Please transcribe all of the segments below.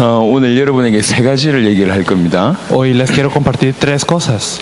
오늘 여러분에게 세 가지를 얘기를 할 겁니다. Hoy les quiero compartir tres cosas.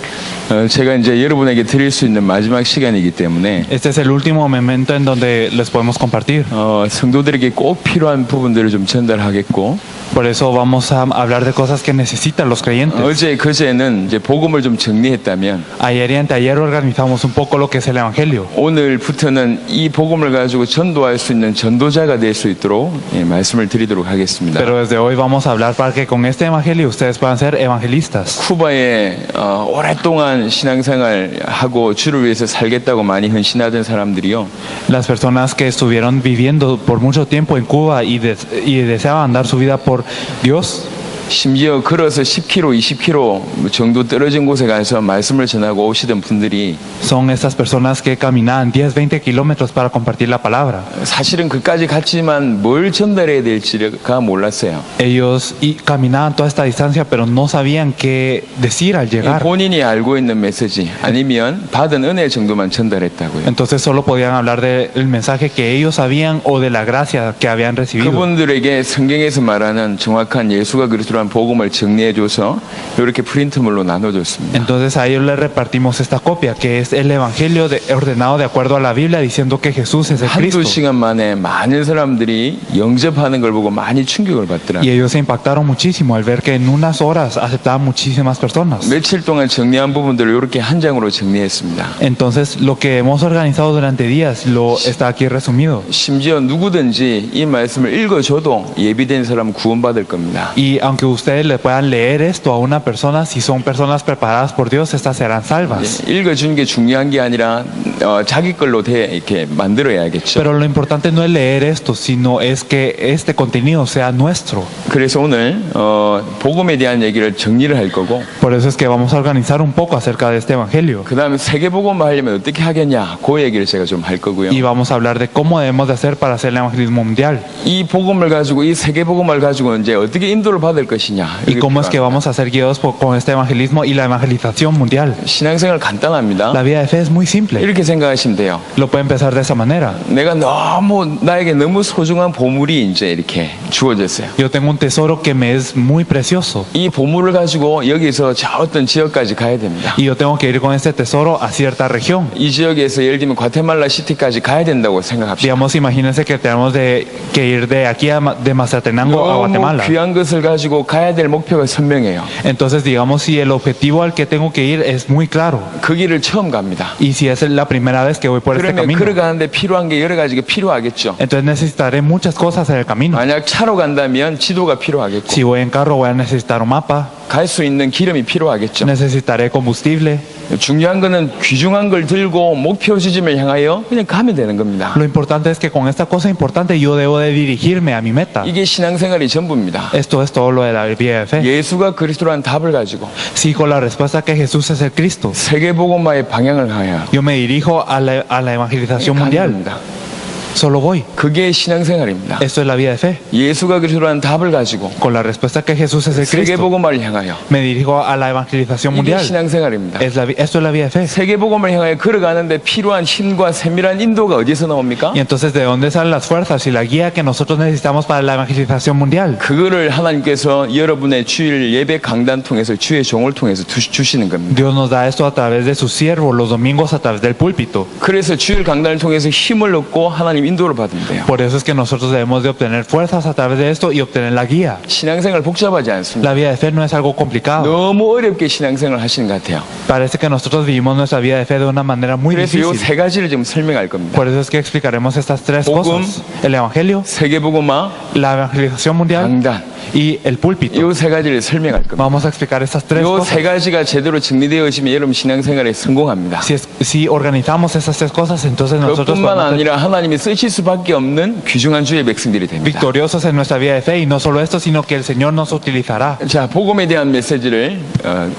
제가 이제 여러분에게 드릴 수 있는 마지막 시간이기 때문에 Este es el último momento en donde les podemos compartir. 성도들에게 꼭 필요한 부분들을 좀 전달하겠고, Por eso vamos a hablar de cosas que necesitan los creyentes. 어제 그제는 이제 복음을 좀 정리했다면 Ayer y anteayer organizamos un poco lo que es el Evangelio. 오늘부터는 이 복음을 가지고 전도할 수 있는 전도자가 될 수 있도록 말씀을 드리도록 하겠습니다. Pero desde hoy vamos a hablar para que con este Evangelio ustedes puedan ser evangelistas. 쿠바에 오랫동안 신앙생활하고 주를 위해서 살겠다고 많이 헌신하던 사람들이요, Las personas que estuvieron viviendo por mucho tiempo en Cuba y deseaban dar su vida por Dios, 심지어 걸어서 10km, 20km 정도 떨어진 곳에 가서 말씀을 전하고 오시던 분들이 son estas personas que caminaban 10, 20 kilómetros para compartir la palabra. 사실은 그까지 갔지만 뭘 전달해야 될지가 몰랐어요. Ellos caminaban toda esta distancia, pero no sabían qué decir al llegar. 본인이 알고 있는 메시지 아니면 받은 은혜 정도만 전달했다고요. Entonces solo podían hablar del mensaje que ellos sabían o de la gracia que habían recibido. 그분들에게 성경에서 말하는 정확한 예수가 그리스도라는 복음을 정리해줘서 이렇게 프린트물로 나눠줬습니다. Entonces a ellos les repartimos esta copia, que es el Evangelio ordenado de acuerdo a la Biblia, diciendo que Jesús es el Cristo. 한두 시간 만에 많은 사람들이 영접하는 걸 보고 많이 충격을 받더라. Y ellos se impactaron muchísimo al ver que en unas horas aceptaban muchísimas personas. 며칠 동안 정리한 부분들을 이렇게 한 장으로 정리했습니다. Entonces lo que hemos organizado durante días lo está aquí resumido. 심지어 누구든지 이 말씀을 읽어줘도 예비된 사람은 구원받을 겁니다. Y aunque ustedes le puedan leer esto a una persona, si son personas preparadas por Dios, estas serán salvas. 읽어주는 게 중요한 게 아니라 자기 걸로 이렇게 만들어야겠죠. Pero lo importante no es leer esto, sino es que este contenido sea nuestro. 그래서 오늘 복음에 대한 얘기를 정리를 할 거고, Por eso es que vamos a organizar un poco acerca de este evangelio. 그 다음에 세계복음을 하려면 어떻게 하겠냐, 그 얘기를 제가 좀 할 거고요. Y vamos a hablar de cómo debemos de hacer para hacer el evangelismo mundial. 이 복음을 가지고, 이 세계복음을 가지고 이제 어떻게 인도를 받을 것이냐. Y cómo es que vamos a ser guiados con este evangelismo y la evangelización mundial. 신앙생활 간단합니다. La vida de fe es muy simple. 이렇게 생각하시면 돼요. Lo pueden empezar de esa manera. 나에게 너무 소중한 보물이 이제 이렇게 주어졌어요. Yo tengo un tesoro que me es muy precioso. 이 보물을 가지고 여기서 저 어떤 지역까지 가야 됩니다. Y yo tengo que ir con este tesoro a cierta región. 이 지역에서 예를 들면 과테말라 시티까지 가야 된다고 생각합시다. Digamos, imagínense que tenemos que ir de aquí de Mazatenango a 너무 Guatemala. 귀한 것을 가지고 가야 될 목표가 선명해요. Entonces, digamos, si el objetivo al que tengo que ir es muy claro, 그 길을 처음 갑니다. y si es la primera vez que voy por este 그러면 camino, 걸어가는데 필요한 게 여러 가지가 필요하겠죠. entonces necesitaré muchas cosas en el camino. 만약 차로 간다면 지도가 필요하겠고, Si voy en carro, voy a necesitar un mapa, 갈 수 있는 기름이 필요하겠죠. necesitaré combustible. 중요한 거는 귀중한 걸 들고 목표 지점을 향하여 그냥 가면 되는 겁니다. Lo importante es que con esta cosa importante yo debo de dirigirme a mi meta. 이게 신앙생활이 전부입니다. Esto es todo lo de la vida de fe. 예수가 그리스도라는 답을 가지고 Sí, con la respuesta que Jesús es el Cristo, 세계복음화의 방향을 하여 yo me dirijo a la evangelización mundial. 갑니다. Solo voy. 그게 신앙생활입니다. Esto es la vida de fe. 예수가 그리스도라는 답을 가지고 Con la respuesta que Jesús es el Cristo, 세계복음화를 향하여, me dirijo a la evangelización 이게 mundial. 신앙생활입니다. Esto es la vida de fe. 세계복음을 향하여 걸어가는데 필요한 힘과 세밀한 인도가 어디서 나옵니까? Y entonces, ¿de dónde salen las fuerzas y la guía que nosotros necesitamos para la evangelización mundial? 그거를 하나님께서 여러분의 주일 예배 강단 통해서 주의 종을 통해서 주시는 겁니다. Dios nos da esto a través de sus siervos los domingos a través del púlpito. 그래서 주일 강단을 통해서 힘을 얻고 하나님 인도를 받으면 돼요. Por eso es que nosotros debemos de obtener fuerzas a través de esto y obtener la guía. 신앙생활 복잡하지 않습니다. La vida de fe no es algo complicado. 너무 어렵게 신앙생활 하시는 것 같아요. Parece que nosotros vivimos nuestra vida de fe de una manera muy 그래서 이 difícil. 세 가지를 지금 설명할 겁니다. Por eso es que explicaremos estas tres 복음, cosas: el evangelio, 세계복음화, la evangelización mundial 강단. y el púlpito. 이 세 가지를 설명할 겁니다. Vamos a explicar estas tres 이 cosas. 세 가지가 제대로 정리되어지면 여러분 신앙생활에 성공합니다. Si organizamos esas tres cosas, entonces nosotros 그뿐만 vamos a ser 아니라 하나님이 쓰실 수밖에 없는 귀중한 주의 백성들이 됩니다. victoriosos en nuestra vida de fe, y no solo esto, sino que el Señor nos utilizará. 자, 복음에 대한 메시지를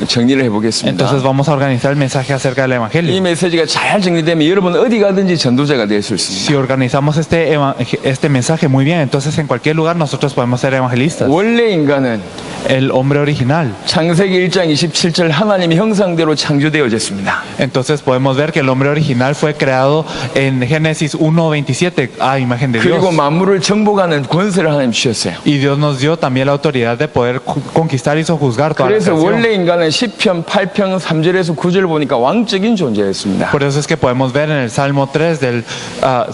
정리를 해보겠습니다. Entonces vamos a organizar el mensaje acerca del 이 evangelio. 메시지가 잘 정리되면 여러분 어디 가든지 전도자가 될 수 있습니다. Si organizamos este mensaje muy bien, entonces en cualquier lugar nosotros podemos ser evangelistas. 원래 인간은 el hombre original. 창세기 1장 27절 하나님의 형상대로 창조되어졌습니다. Entonces podemos ver que el hombre original fue creado en Génesis 1:27 a imagen de 그리고 Dios. 만물을 정복하는 권세를 하나님 주셨어요. Y Dios nos dio también la autoridad de poder conquistar y sojuzgar toda la 그래서 creación. 원래 인간은 10편 8편 3절에서 9절 보니까 왕적인 존재였습니다. Por eso es que podemos ver en el Salmo 3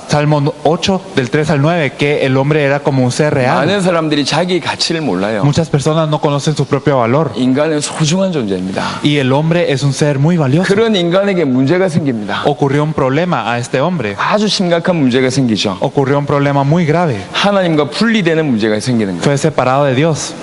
Salmo 8 del 3 al 9 que el hombre era como un ser real. 많은 사람들이 자기 가치를 몰라요. Muchas personas no conocen su propio valor. 인간은 소중한 존재입니다. Y el hombre es un ser muy valioso. 그런 인간에게 문제가 생깁니다. Ocurrió un problema a este hombre. 아주 심각한 문제가 생기죠. Ocurrió un problema muy grave. 하나님과 분리되는 문제가 생기는 거예요. Fue separado de Dios.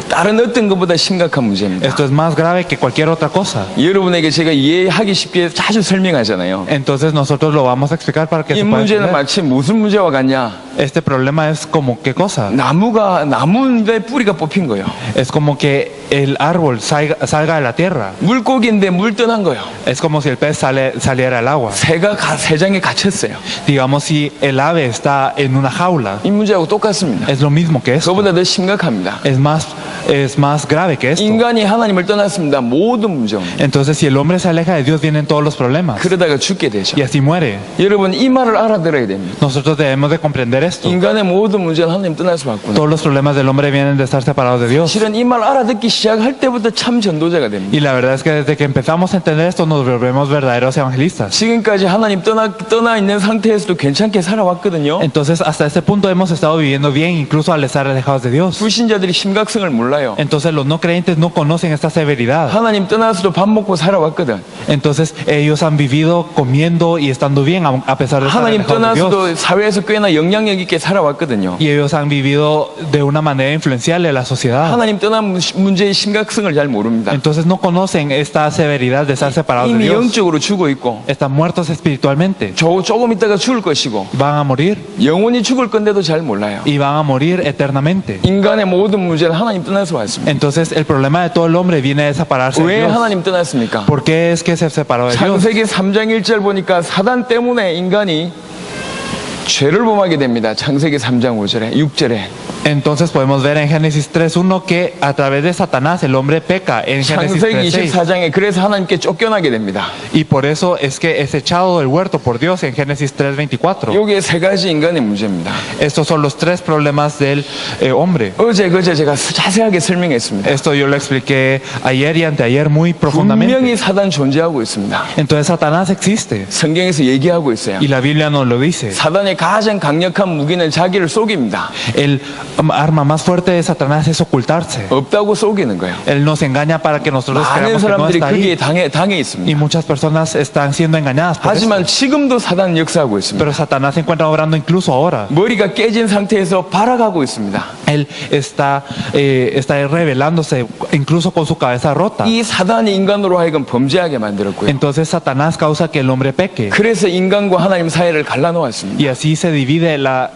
다른 어떤 것보다 심각한 문제입니다. Esto es más grave que cualquier otra cosa. 여러분에게 제가 이해하기 쉽게 자주 설명하잖아요. Entonces nosotros lo vamos a explicar para que 이 se pueda 문제는 entender. 마치 무슨 문제와 같냐? Este problema es como qué cosa. 나무인데 뿌리가 뽑힌 거예요. Es como que el árbol salga de la tierra. 물고기인데 물 떠난 거예요. Es como si el pez saliera al agua. 새가 새장에 갇혔어요. Digamos si el ave está en una jaula. 이 문제하고 똑같습니다. Es lo mismo que esto. 그보다 더 심각합니다. Es más grave que esto. 인간이 하나님을 떠났습니다. 모든 문제입니다. Entonces si el hombre se aleja de Dios vienen todos los problemas. 그러다가 죽게 되죠. Y así muere. 여러분 이 말을 알아들어야 됩니다. Nosotros debemos de comprender esto. 인간의 모든 문제는 하나님 떠나서 왔구나. Todos los problemas del hombre vienen de estar separados de Dios. 실은 이 말 알아듣기 시작할 때부터 참 전도자가 됩니다. Y la verdad es que desde que empezamos a entender esto nos volvemos verdaderos evangelistas. 지금까지 하나님 떠나 있는 상태에서도 괜찮게 살아왔거든요. Entonces hasta este punto hemos estado viviendo bien incluso al estar alejados de Dios. 불신자들이 심각성을 몰라요. Entonces los no creyentes no conocen esta severidad. 하나님 떠나서도 밥 먹고 살아왔거든. Entonces ellos han vivido comiendo y estando bien a pesar de estar 하나님 alejados de Dios. 떠나서도 사회에서 꽤나 영향력 있게 살아왔거든요. Y ellos han vivido de una manera influencial en la sociedad. 하나님 떠난 문제의 심각성을 잘 모릅니다. Entonces no conocen esta severidad de estar separados de 이미 Dios. 영적으로 죽어 있고 Están muertos espiritualmente. 조금 있다가 죽을 것이고 Van a morir 영원히 죽을 건데도 잘 몰라요. y van a morir eternamente. 인간의 모든 문제는 하나님 떠나서 왔습니다. Entonces el problema de todo el hombre viene de separarse de 왜 Dios. 하나님 떠났습니까? ¿Por qué es que se separó de Dios? 창세기 3장 1절 보니까 사단 때문에 인간이 죄를 범하게 됩니다. 창세기 3장 5절에 6절에 Entonces podemos ver en Génesis 3:1 que a través de Satanás el hombre peca en Génesis 창세기 3:6. 24장에 그래서 하나님께 쫓겨나게 됩니다. Y por eso es que es echado del huerto por Dios en Génesis 3:24. 요게 세 가지 인간의 문제입니다. Estos son los tres problemas del hombre. 그제 제가 자세하게 설명했습니다. Esto yo lo expliqué ayer y anteayer muy 분명히 profundamente. 사단 존재하고 있습니다. Entonces Satanás existe 성경에서 얘기하고 있어요. y la Biblia nos lo dice. 사단의 가장 강력한 무기는 자기를 속입니다. El arma más fuerte de Satanás es ocultarse. 없다고 속이는 거예요. Él nos engaña para que nosotros 많은 creamos que no 사람들이 está 그게 ahí. 당해 Y 있습니다. muchas personas están siendo engañadas por esto. 하지만 지금도 사단은 역사하고 있습니다. Pero Satanás se encuentra obrando incluso ahora. 머리가 깨진 상태에서 발악하고 있습니다. Él está revelándose incluso con su cabeza rota. 이 사단이 인간으로 하여금 범죄하게 만들었고요. Entonces Satanás causa que el hombre peque. 그래서 인간과 하나님 사이를 갈라놓았습니다. Y así se divide la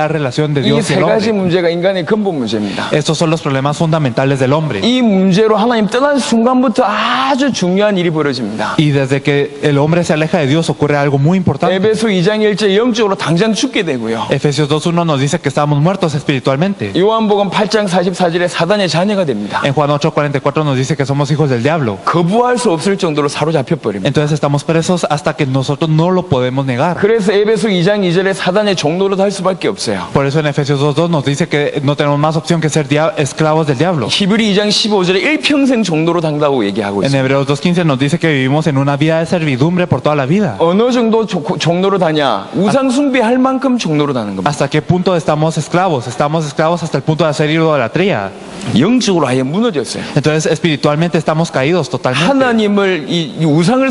relación de 이 Dios y 세 el 가지 hombre. 문제가 인간의 근본 문제입니다. Estos son los problemas fundamentales del hombre. 이 문제로 하나님 떠난 순간부터 아주 중요한 일이 벌어집니다. Y desde que el hombre se aleja de Dios ocurre algo muy importante. 에베소 2장 1절 영적으로 당장 죽게 되고요. Efesios 2:1 nos dice que estamos muertos espiritualmente. 요한복음 8장 44절에 사단의 자녀가 됩니다. En Juan 8:44 nos dice que somos hijos del diablo. 거부할 수 없을 정도로 사로잡혀 버립니다. Entonces estamos presos hasta que nosotros no lo podemos negar. 그래서 에베소 2장 2절에 사단의 종노릇 할 수밖에 없어요. Por eso en Efesios 2:2 nos dice que no tenemos más opción que ser esclavos del diablo. 히브리 2장 15절에 일평생 종노릇 한다고 얘기하고 En 있습니다. Hebreos 2:15 nos dice que vivimos en una vida de servidumbre por toda la vida. 어느 정도 종노릇 하냐? 우상 숭배할 만큼 종노릇 하는 겁니다. ¿Hasta qué punto estamos esclavos? Estamos esclavos hasta el punto de hacer idolatría. 영적으로 아예 무너졌어요. Entonces espiritualmente estamos caídos totalmente. 하나님을 이 우상을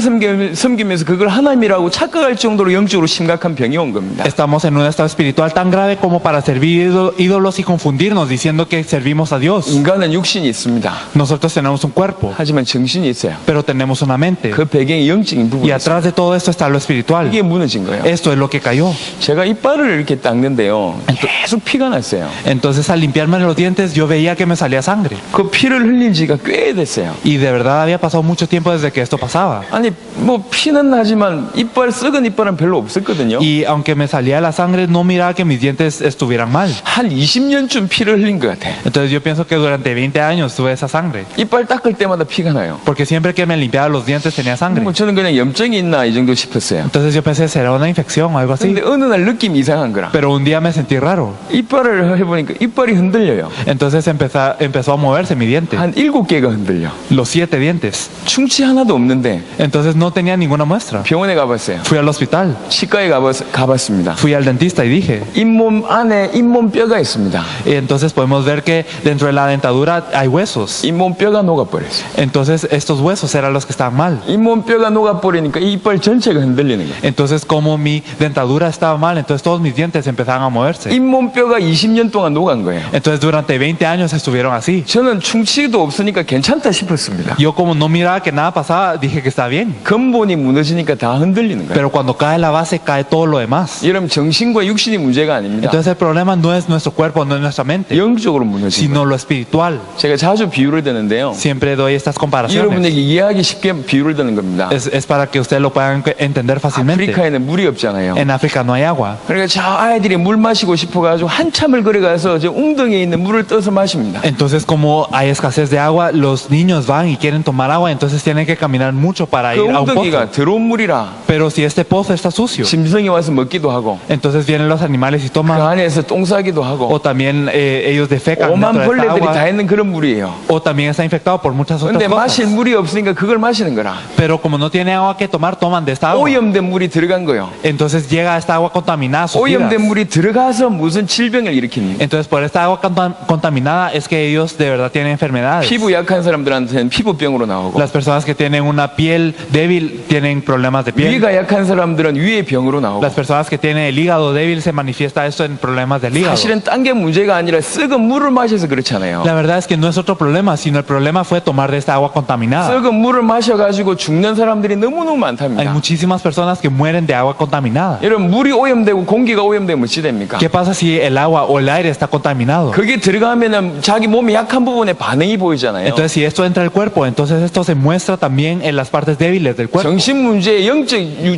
섬기면서 그걸 하나님이라고 착각할 정도로 영적으로 심각한 병이 온 겁니다. Estamos en un estado espiritual tan grave como para servir ídolos y confundirnos diciendo que servimos a Dios. 인간은 육신이 있습니다. Nosotros tenemos un cuerpo, 하지만 정신이 있어요. pero tenemos una mente. 그 배경이 영적인 부분이 Y 있어요. atrás de todo esto está lo espiritual. 이게 무너진 거예요. Esto es lo que cayó. 제가 이빨을 이렇게 닦는데요. 계속 피가 났어요. Entonces al limpiarme los dientes yo veía que me salía sangre. 그 피를 흘린 지가 꽤 됐어요. Y de verdad había pasado mucho tiempo desde que esto pasaba. 아니 뭐 피는 나지만 썩은 이빨은 별로 없었거든요. Y aunque me salía la sangre no miraba que mis dientes estuvieran mal. 한 한 20년쯤 피를 흘린 것 같아. Entonces yo pienso que durante 20 años tuve esa sangre. 이빨 닦을 때마다 피가 나요. Porque siempre que me limpiaba los dientes tenía sangre. 뭐 저는 그냥 염증이 있나 이 정도 싶었어요. Entonces yo pensé, ¿será una infección o algo así? 근데 어느 날 느낌이 이상한 거라. Pero un día me sentí raro. 이빨을 해보니까 이빨이 흔들려요. Entonces empezó a moverse mi diente. 한 7개가 흔들려. Los 7 dientes. 충치 하나도 없는데 Entonces no tenía ninguna muestra. 병원에 가봤어요. Fui al hospital. 치과에 가봤습니다. Fui al dentista y dije. 잇몸 안에 잇몸뼈가 있습니다. Y entonces podemos ver que dentro de la dentadura hay huesos. 잇몸뼈가 녹아버렸어요. Entonces estos huesos eran los que estaban mal. 잇몸뼈가 녹아버리니까 이 이빨 전체가 흔들리는 거예요. Entonces como mi dentadura estaba mal, entonces todos mis dientes empezaban a moverse. 잇몸뼈가 20년 동안 녹은 거예요. Entonces durante 20 años estuvieron así. 저는 충치도 없으니까 괜찮다 싶었습니다. Yo como no miraba que nada pasaba, dije que está bien. 근본이 무너지니까 다 흔들리는 거예요. Pero cuando cae la base, cae todo lo demás. 여러분 정신과 육신이 문제가 아닙니다. Entonces el problema no es nuestro cuerpo, no es nuestra mente, 영적으로 무너지는 거예요. sino lo espiritual. 제가 자주 비유를 드는데요. Siempre doy estas comparaciones. 여러분에게 이해하기 쉽게 비유를 드는 겁니다. Es para que ustedes lo puedan entender fácilmente. 아프리카에는 물이 없잖아요. En África no hay agua. 그러니까 저 아이들이 물 마시고 싶어가지고 한참을 걸어가서 저 웅덩이에 있는 물을 떠서 마십니다. Entonces como hay escasez de agua, los niños van y quieren tomar agua, entonces tienen que caminar mucho para 그 ir a un 웅덩이가 pozo. 더러운 물이라 Pero si este pozo está sucio, 짐승이 와서 먹기도 하고 entonces vienen los animales y 그 toman, 안에서 똥 싸기도 하고 o también ellos defecan 오만 dentro de esta 벌레들이 다 agua, 있는 그런 물이에요. o también está infectado por muchas otras 근데 마실 cosas. 물이 없으니까 그걸 마시는 거라. Pero como no tiene agua que tomar, toman de esta agua. 오염된 물이 들어간 거예요. Entonces llega esta agua contaminada a sus vidas. 오염된 물이 들어가서 무슨 질병을 일으키는 Entonces por esta agua contaminada es que ellos de verdad tienen enfermedades. 피부 약한 사람들한테는 피부병으로 나오고 Las personas que tienen una piel débil tienen problemas de piel. 위가 약한 사람들은 위의 병으로 나오고 Las personas que tienen el hígado débil se manifiesta esto en problemas del hígado. 사실은 딴 게 문제가 아니라 썩은 물을 마셔서 그렇잖아요. La verdad es que no es otro problema, sino el problema fue tomar de esta agua contaminada. 썩은 물을 마셔가지고 죽는 사람들이 너무너무 Hay 많답니다. muchísimas personas que mueren de agua contaminada. 여러분 물이 오염되고 공기가 오염되면 어찌 됩니까? ¿Qué pasa si el agua o el aire está contaminado? 그게 들어가면은 자기 몸의 약한 부분에 반응이 보이잖아요. Entonces si esto entra al cuerpo, entonces esto se muestra también en las partes débiles del cuerpo. 정신 문제,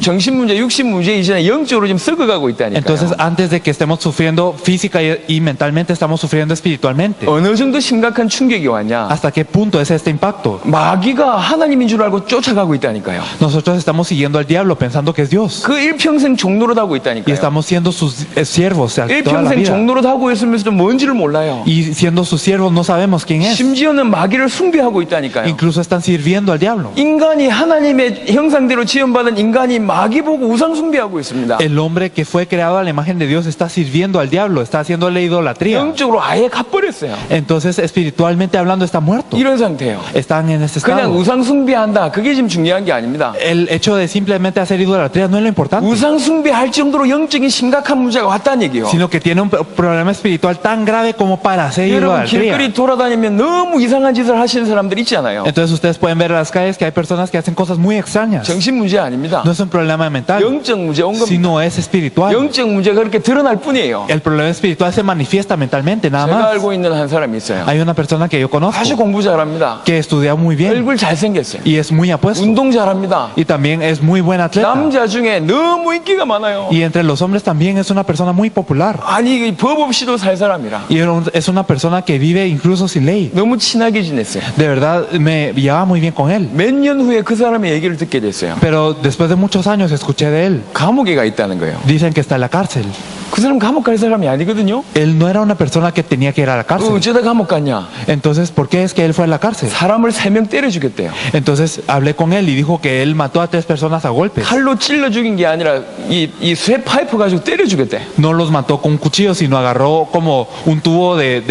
정신 문제, 육신 문제 이전에 영적으로 지금 썩어가고 있다니까요. Entonces antes de que estemos sufriendo física y mentalmente, estamos sufriendo espiritualmente. 어느 정도 심각한 충격이 왔냐? ¿Hasta qué punto es este impacto? 마귀가 하나님인 줄 알고 쫓아가고 있다니까요. Nosotros estamos siguiendo al diablo pensando que es Dios. 그 일평생 종노릇 하고 Y 있다니까요. estamos siendo sus siervos toda la 일평생 vida. 종노릇 하고 있으면서도 뭔지를 몰라요. Y siendo sus siervos no sabemos quién es. 심지어는 마귀를 숭배하고 있다니까요. Incluso están sirviendo al diablo. 인간이 하나님의 형상대로 지음받은 인간이 마귀 보고 우상 숭배하고 있습니다. El hombre que fue creado a la imagen de Dios está sirviendo al diablo, está haciéndole idolatría. 영적으로 아예 갚버렸어요. Entonces, espiritualmente hablando, está muerto. 이런 상태예요. Están en este 그냥 estado. 우상 숭배한다. 그게 지금 중요한 게 아닙니다. El hecho de simplemente hacer idolatría no es lo importante, 우상 숭배할 정도로 영적인 심각한 문제가 왔다는 얘기예요. sino que tiene un problema espiritual tan grave como para hacer 여러분 idolatría. 길거리 돌아다니면 너무 이상한 짓을 하시는 사람들 있잖아요. Entonces ustedes pueden ver en las calles que hay personas que hacen cosas muy extrañas. 정신 문제 아닙니다. No es un problema mental, 영적 문제 온 겁니다. sino es espiritual. 영적 문제가 그렇게 드러날 뿐이에요. El problema espiritual se manifiesta mentalmente, nada 제가 más. 알고 있는 한 사람이 있어요. Hay una persona que yo 아주 conozco 공부 잘합니다. que estudia muy bien 얼굴 잘생겼어요. y es muy apuesto 운동 잘합니다. y también es muy buen atleta. 남자 중에 너무 인기가 많아요. Y entre los hombres también es una persona muy popular. 아니 법 없이도 살 사람이라 Y es una persona que vive incluso sin ley. 너무 친하게 지냈어요. De verdad me llevaba muy bien con él. 몇 년 후에 그 사람의 얘기를 듣게 됐어요. Pero después de muchos años escuché de él. 감옥에 가 있다는 거예요. Dicen que está en la cárcel. 그 사람 감옥 갈 사람이 아니거든요. Él no era una persona que tenía que ir a la cárcel. 어쩌다 감옥 갔냐? Entonces, ¿por qué es que él fue a la cárcel? 사람을 3명 때려 죽였대요. Entonces hablé con él y dijo que él mató a 3 personas a golpes. 칼로 찔러 죽인 게 아니라 이쇠 파이프 가지고 때려 죽였대. No los mató con un cuchillo, sino agarró como un tubo de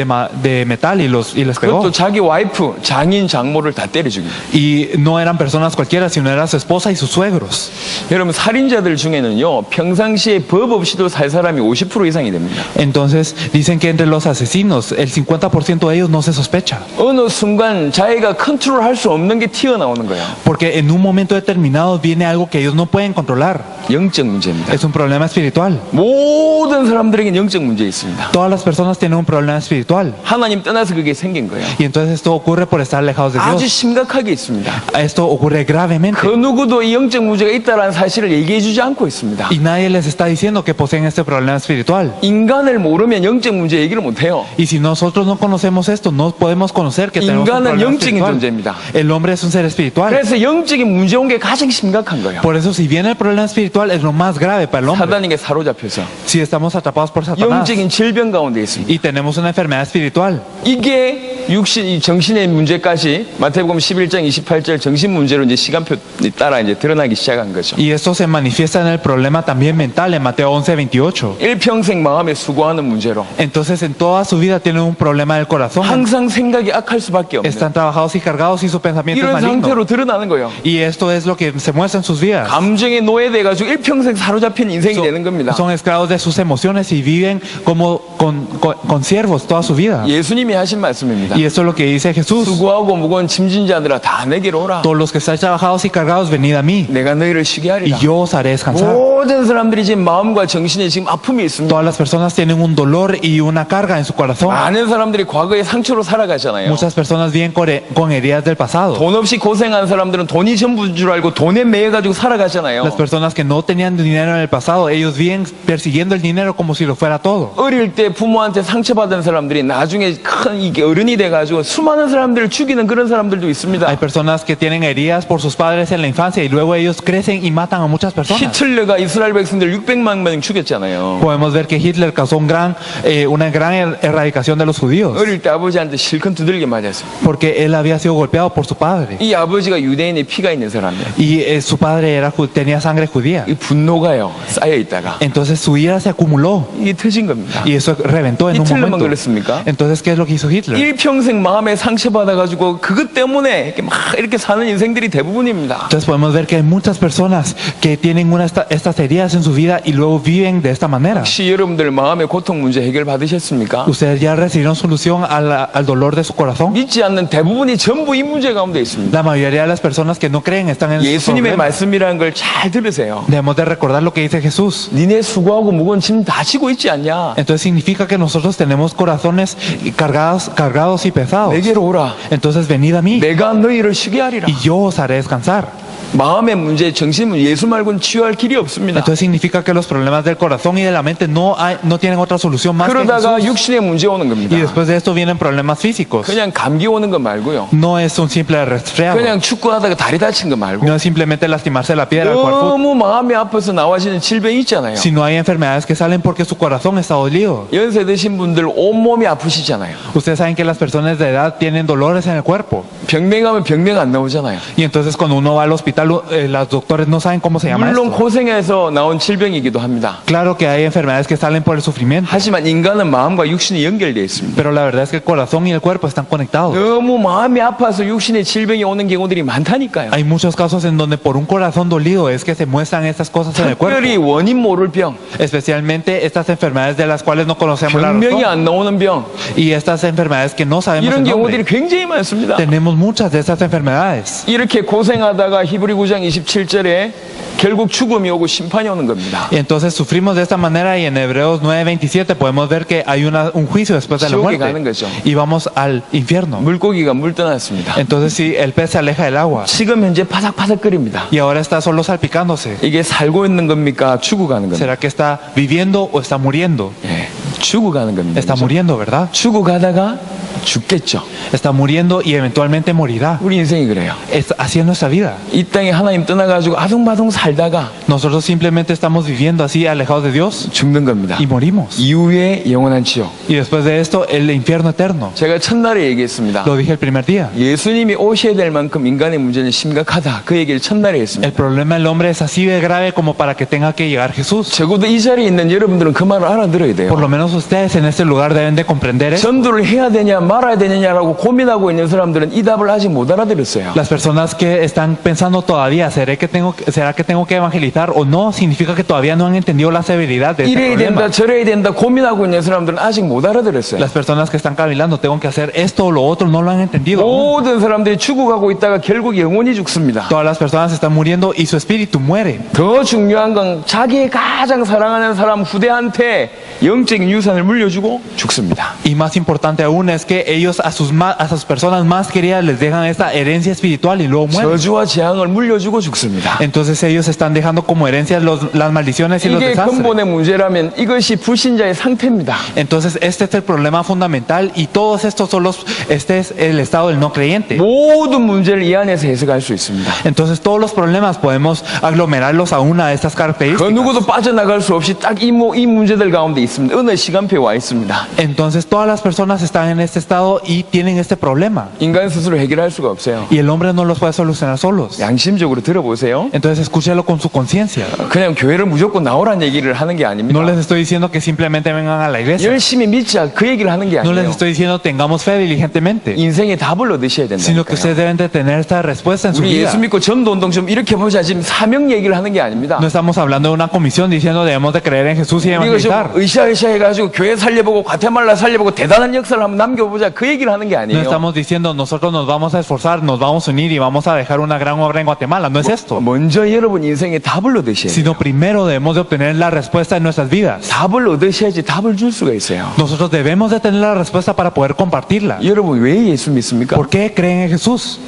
metal y les pegó. 그것도 자기 와이프, 장인, 장모를 다 때려 죽인. Y no eran personas cualquiera, sino era su esposa y sus suegros. 여러분 살인자들 중에는요 평상시에 법 없이도 살 사람이 50% 이상이 됩니다. Entonces dicen que entre los asesinos el 50% de ellos no se sospecha, 어느 순간 자기가 컨트롤할 수 없는 게 튀어나오는 거예요. porque en un momento determinado viene algo que ellos no pueden controlar. 영적 문제입니다. Es un problema espiritual. 모든 사람들에게 영적 문제 있습니다. Todas las personas tienen un problema espiritual. 하나님 떠나서 그게 생긴 거예요. Y entonces esto ocurre por estar alejados de 아주 Dios. 심각하게 있습니다. Esto ocurre gravemente. 그 누구도 이 영적 문제가 있다는 사실을 얘기해 주지 않고 있습니다. Y nadie les está diciendo que poseen este problema problema espiritual. 인간을 모르면 영적 문제 얘기를 못해요. Y si nosotros no conocemos esto, no podemos conocer que tenemos un 인간은 problema 영적인 espiritual. 존재입니다. El hombre es un ser espiritual. 그래서 영적인 문제 온 게 가장 심각한 거예요. Por eso, si bien el problema espiritual es lo más grave para el hombre, 사단에게 사로잡혀서 si estamos atrapados por Satanás 영적인 질병 가운데 있습니다. y tenemos una enfermedad espiritual, 이게 이 정신의 문제까지 마태복음 11장 28절 정신 문제로 이제 시간표 따라 이제 드러나기 시작한 거죠. y esto se manifiesta en el problema también mental en Mateo 11:28. 일평생 마음에 수고하는 문제로 Entonces, en toda su vida tienen un problema del corazón. 항상 생각이 악할 수밖에 없는 Están trabajados y cargados y su pensamiento es 이런 maligno. 상태로 드러나는 거예요. Y esto es lo que se muestra en sus vidas. 감정에 노예돼 가지고 일평생 사로잡힌 인생이 되는 겁니다. Son esclavos de sus emociones y viven como con siervos toda su vida. 예수님이 하신 말씀입니다. Y eso es lo que dice Jesús. 수고하고 무거운 짐진 자들아 다 내게로 오라. Todos los que estáis trabajados y cargados, venid a mí, 내가 너희를 쉬게 y 하리라. yo os haré descansar. 모든 사람들이 지금 마음과 정신에 지금 아픔이 있습니다. Todas las personas tienen un dolor y una carga en su corazón. 많은 사람들이 과거의 상처로 살아가잖아요. Muchas personas viven con heridas del pasado. 돈 없이 고생한 사람들은 돈이 전부인 줄 알고 돈에 매여 가지고 살아가잖아요. Las personas que no tenían dinero en el pasado, ellos viven persiguiendo el dinero como si lo fuera todo. 어릴 때 부모한테 상처받은 사람들이 나중에 큰 이게 어른이 돼 가지고 수많은 사람들을 죽이는 그런 사람들도 있습니다. Hay personas que tienen heridas por sus padres en la infancia y luego ellos crecen y matan a muchas personas. 히틀러가 이스라엘 백성들 600만 명 죽였잖아요. Podemos ver que Hitler causó una gran erradicación de los judíos 어릴 때 아버지한테 실컷 두들겨 맞았어요. porque él había sido golpeado por su padre 이 아버지가 유대인의 피가 있는 사람이에요. y su padre tenía sangre judía. 이 분노가요 쌓여 있다가 Entonces su ira se acumuló 이게 터진 겁니다. y eso reventó en un 히틀러만 momento. 그랬습니까? Entonces, ¿qué es lo que hizo Hitler? 일평생 마음에 상처받아가지고 그것 때문에 이렇게 막 이렇게 사는 인생들이 대부분입니다. Entonces podemos ver que hay muchas personas que tienen estas heridas en su vida y luego viven de esta manera. 혹시 여러분들 마음의 고통 문제 해결 받으셨습니까? ¿Ustedes ya recibieron solución al dolor de su corazón? 믿지 않는 대부분이 전부 이 문제 가운데 있습니다. La mayoría de las personas que no creen están en sus 예수님의 problemas. 말씀이라는 걸 잘 들으세요. Debemos de recordar lo que dice Jesús. 니네 수고하고 무거운 짐 다 지고 있지 않냐? Entonces significa que nosotros tenemos corazones cargados y pesados. 내게로 오라. Entonces venid a mí 내가 너희를 쉬게 하리라. y yo os haré descansar. 마음의 문제, 정신 문제, 예수 말고는 치유할 길이 없습니다. Entonces significa que los problemas del corazón y de la mente no tienen otra solución más que 그러다가 Jesús. 육신의 문제 오는 Y 겁니다. después de esto vienen problemas físicos. 그냥 감기 오는 거 말고요. No es un simple resfriado. 그냥 축구하다가 다리 다친 거 말고. No es simplemente lastimarse la piedra al cuerpo. 너무 마음이 아파서 나와지는 질병이 있잖아요. Sino hay enfermedades que salen porque su corazón está dolido. 연세 드신 분들 온몸이 아프시잖아요. Ustedes saben que las personas de edad tienen dolores en el cuerpo. 병명 가면 병명 안 나오잖아요. Y entonces cuando uno va al hospital, los doctores no saben cómo se llama 물론 esto. 고생해서 나온 질병이기도 합니다. Claro que hay enfermedades que salen por el sufrimiento. 하지만 인간은 마음과 육신이 연결되어 있습니다. Pero la verdad es que el corazón y el cuerpo están conectados. 너무 마음이 아파서 육신의 질병이 오는 경우들이 많다니까요. Hay muchos casos en donde por un corazón dolido es que se muestran estas cosas en el cuerpo. 특별히 원인 모를 병, Especialmente estas enfermedades de las cuales no conocemos la 병명이 razón. 안 나오는 병, Y estas enfermedades que no sabemos 이런 el 경우들이 nombre. 굉장히 많습니다. Tenemos muchas de estas enfermedades. 이렇게 고생하다가 히브리 9장 27절에 결국 죽음이 오고 심판이 오는 겁니다. Y entonces sufrimos de esta manera y en Hebreos 9:27 podemos ver que hay un juicio después de la 지옥에 가는 muerte. 거죠. Y vamos al infierno. 물고기가 물 떠났습니다. Entonces sí, el pez se aleja del agua. 지금 현재 파삭파삭거립니다. Y ahora está solo salpicándose. 이게 살고 있는 겁니까? 죽어가는 겁니까? ¿Será que está viviendo o está muriendo? 예, 죽어가는 겁니다. Está 그죠? muriendo, ¿verdad? 죽어가다가 죽겠죠. Está muriendo y eventualmente morirá. 우리 인생이 그래요. Así es nuestra vida. 이 땅에 하나님 떠나가지고 아둥바둥 살다가 Nosotros simplemente estamos viviendo así alejados de Dios 죽는 겁니다. y morimos. 이후에 영원한 지옥. Y después de esto, el infierno eterno. 제가 첫날에 얘기했습니다. Lo dije el primer día. 예수님이 오셔야 될 만큼 인간의 문제는 심각하다. 그 얘기를 첫날에 했습니다. El problema del hombre es así de grave como para que tenga que llegar Jesús. 적어도 이 자리에 있는 여러분들은 그 말을 알아들어야 돼요. Por lo menos ustedes en este lugar deben de comprender eso. 전도를 해야 되냐 말아야 되느냐라고 고민하고 있는 사람들은 이 답을 아직 못 알아들었어요. Las personas que están pensando todavía, ¿será que tengo que evangelizar o no? Significa que todavía no han entendido la severidad de este 이래야 된다 problema. 저래야 된다 고민하고 있는 사람들은 아직 못 알아들었어요. Las personas que están cavilando, tengo que hacer esto o lo otro, no lo han entendido aún. 모든 사람들이 죽어가고 있다가 결국 영혼이 죽습니다. Todas las personas están muriendo y su espíritu muere. 더 중요한 건 자기의 가장 사랑하는 사람 후대한테 영적인 유산을 물려주고 죽습니다. Y más importante aún es que ellos a sus personas más queridas les dejan esta herencia espiritual y luego mueren. 저주와 재앙을 물려주고 죽습니다. Entonces ellos están dejando como herencia las maldiciones y los 이게 desastres. 근본의 문제라면 이것이 불신자의 상태입니다. Entonces este es el problema fundamental y todos estos son este es el estado del no creyente. 모든 문제를 이 안에서 해석할 수 있습니다. Entonces todos los problemas podemos aglomerarlos a una de estas 그 características. 누구도 빠져나갈 수 없이 딱 이 문제들 가운데 있습니다. 어느 시간표에 와 있습니다. Entonces todas las personas están en este estado y tienen este problema. 인간 스스로 해결할 수가 없어요. Y el hombre no los puede solucionar solos. 양심적으로 들어보세요. Entonces escúchelo con su conciencia. 그냥 교회를 무조건 나오라는 얘기를 하는 게 아닙니다. No les estoy diciendo que simplemente vengan a la iglesia. 열심히 믿자 그 얘기를 하는 게 No les 아니에요. estoy diciendo tengamos fe diligentemente, 인생의 답을 얻으셔야 sino que 된다니까요. ustedes deben de tener esta respuesta en su 우리 vida. 예수 믿고 전도운동 좀 이렇게 보자. 지금 사명 얘기를 하는 게 아닙니다. No estamos hablando de una comisión diciendo debemos de creer en Jesús y 이거 좀 evangelizar. 으쌰으쌰 해가지고 교회 살려보고 과테말라 살려보고 대단한 역사를 한번 남겨보자. 그 얘기를 하는 게 No 아니에요. estamos diciendo nosotros nos vamos a esforzar, nos vamos a unir y vamos a dejar una gran obra en Guatemala. No es esto. 먼저 여러분 인생의 답을 얻으셔야 돼요. Sino primero debemos de obtener la respuesta en nuestras vidas. 답을 얻으셔야지 답을 줄 수가 있어요. Nosotros debemos de tener la respuesta para poder compartirla. 여러분 왜 예수 믿습니까? ¿Por qué creen en Jesús?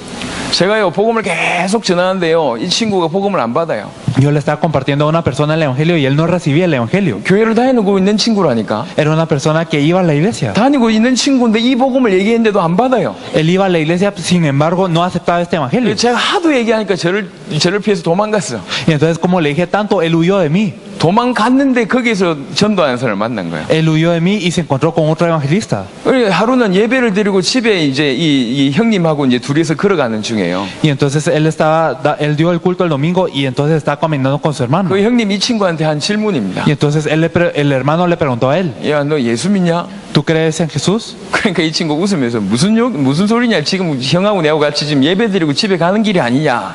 제가요 복음을 계속 전하는데요. 이 친구가 복음을 안 받아요. Yo le estaba compartiendo a una persona el evangelio y él no recibía el evangelio. 교회를 다니고 있는 친구라니까. Era una persona que iba a la iglesia. 다니고 있는 친구인데 이 복음을 얘기했는데도 안 받아요. Él iba a la iglesia, sin embargo, no aceptaba este evangelio. 제가 하도 얘기하니까 저를 피해서 도망갔어. Y entonces, como le dije tanto, él huyó de mí. 도망갔는데 거기서 전도하는 사람을 만난 거예요. Él huyó de mí y se encontró con otro evangelista. 하루는 예배를 드리고 집에 이제 이 형님하고 이제 둘이서 걸어가는 중이에요. Y entonces él dio el culto el domingo y entonces estaba caminando con su hermano. 그 형님 이 친구한테 한 질문입니다. Y entonces el hermano le preguntó a él, 야, 너 예수 믿냐? ¿tú crees en Jesús? 그러니까 이 친구 웃으면서 무슨 소리냐? 지금 형하고 내하고 같이 지금 예배 드리고 집에 가는 길이 아니냐?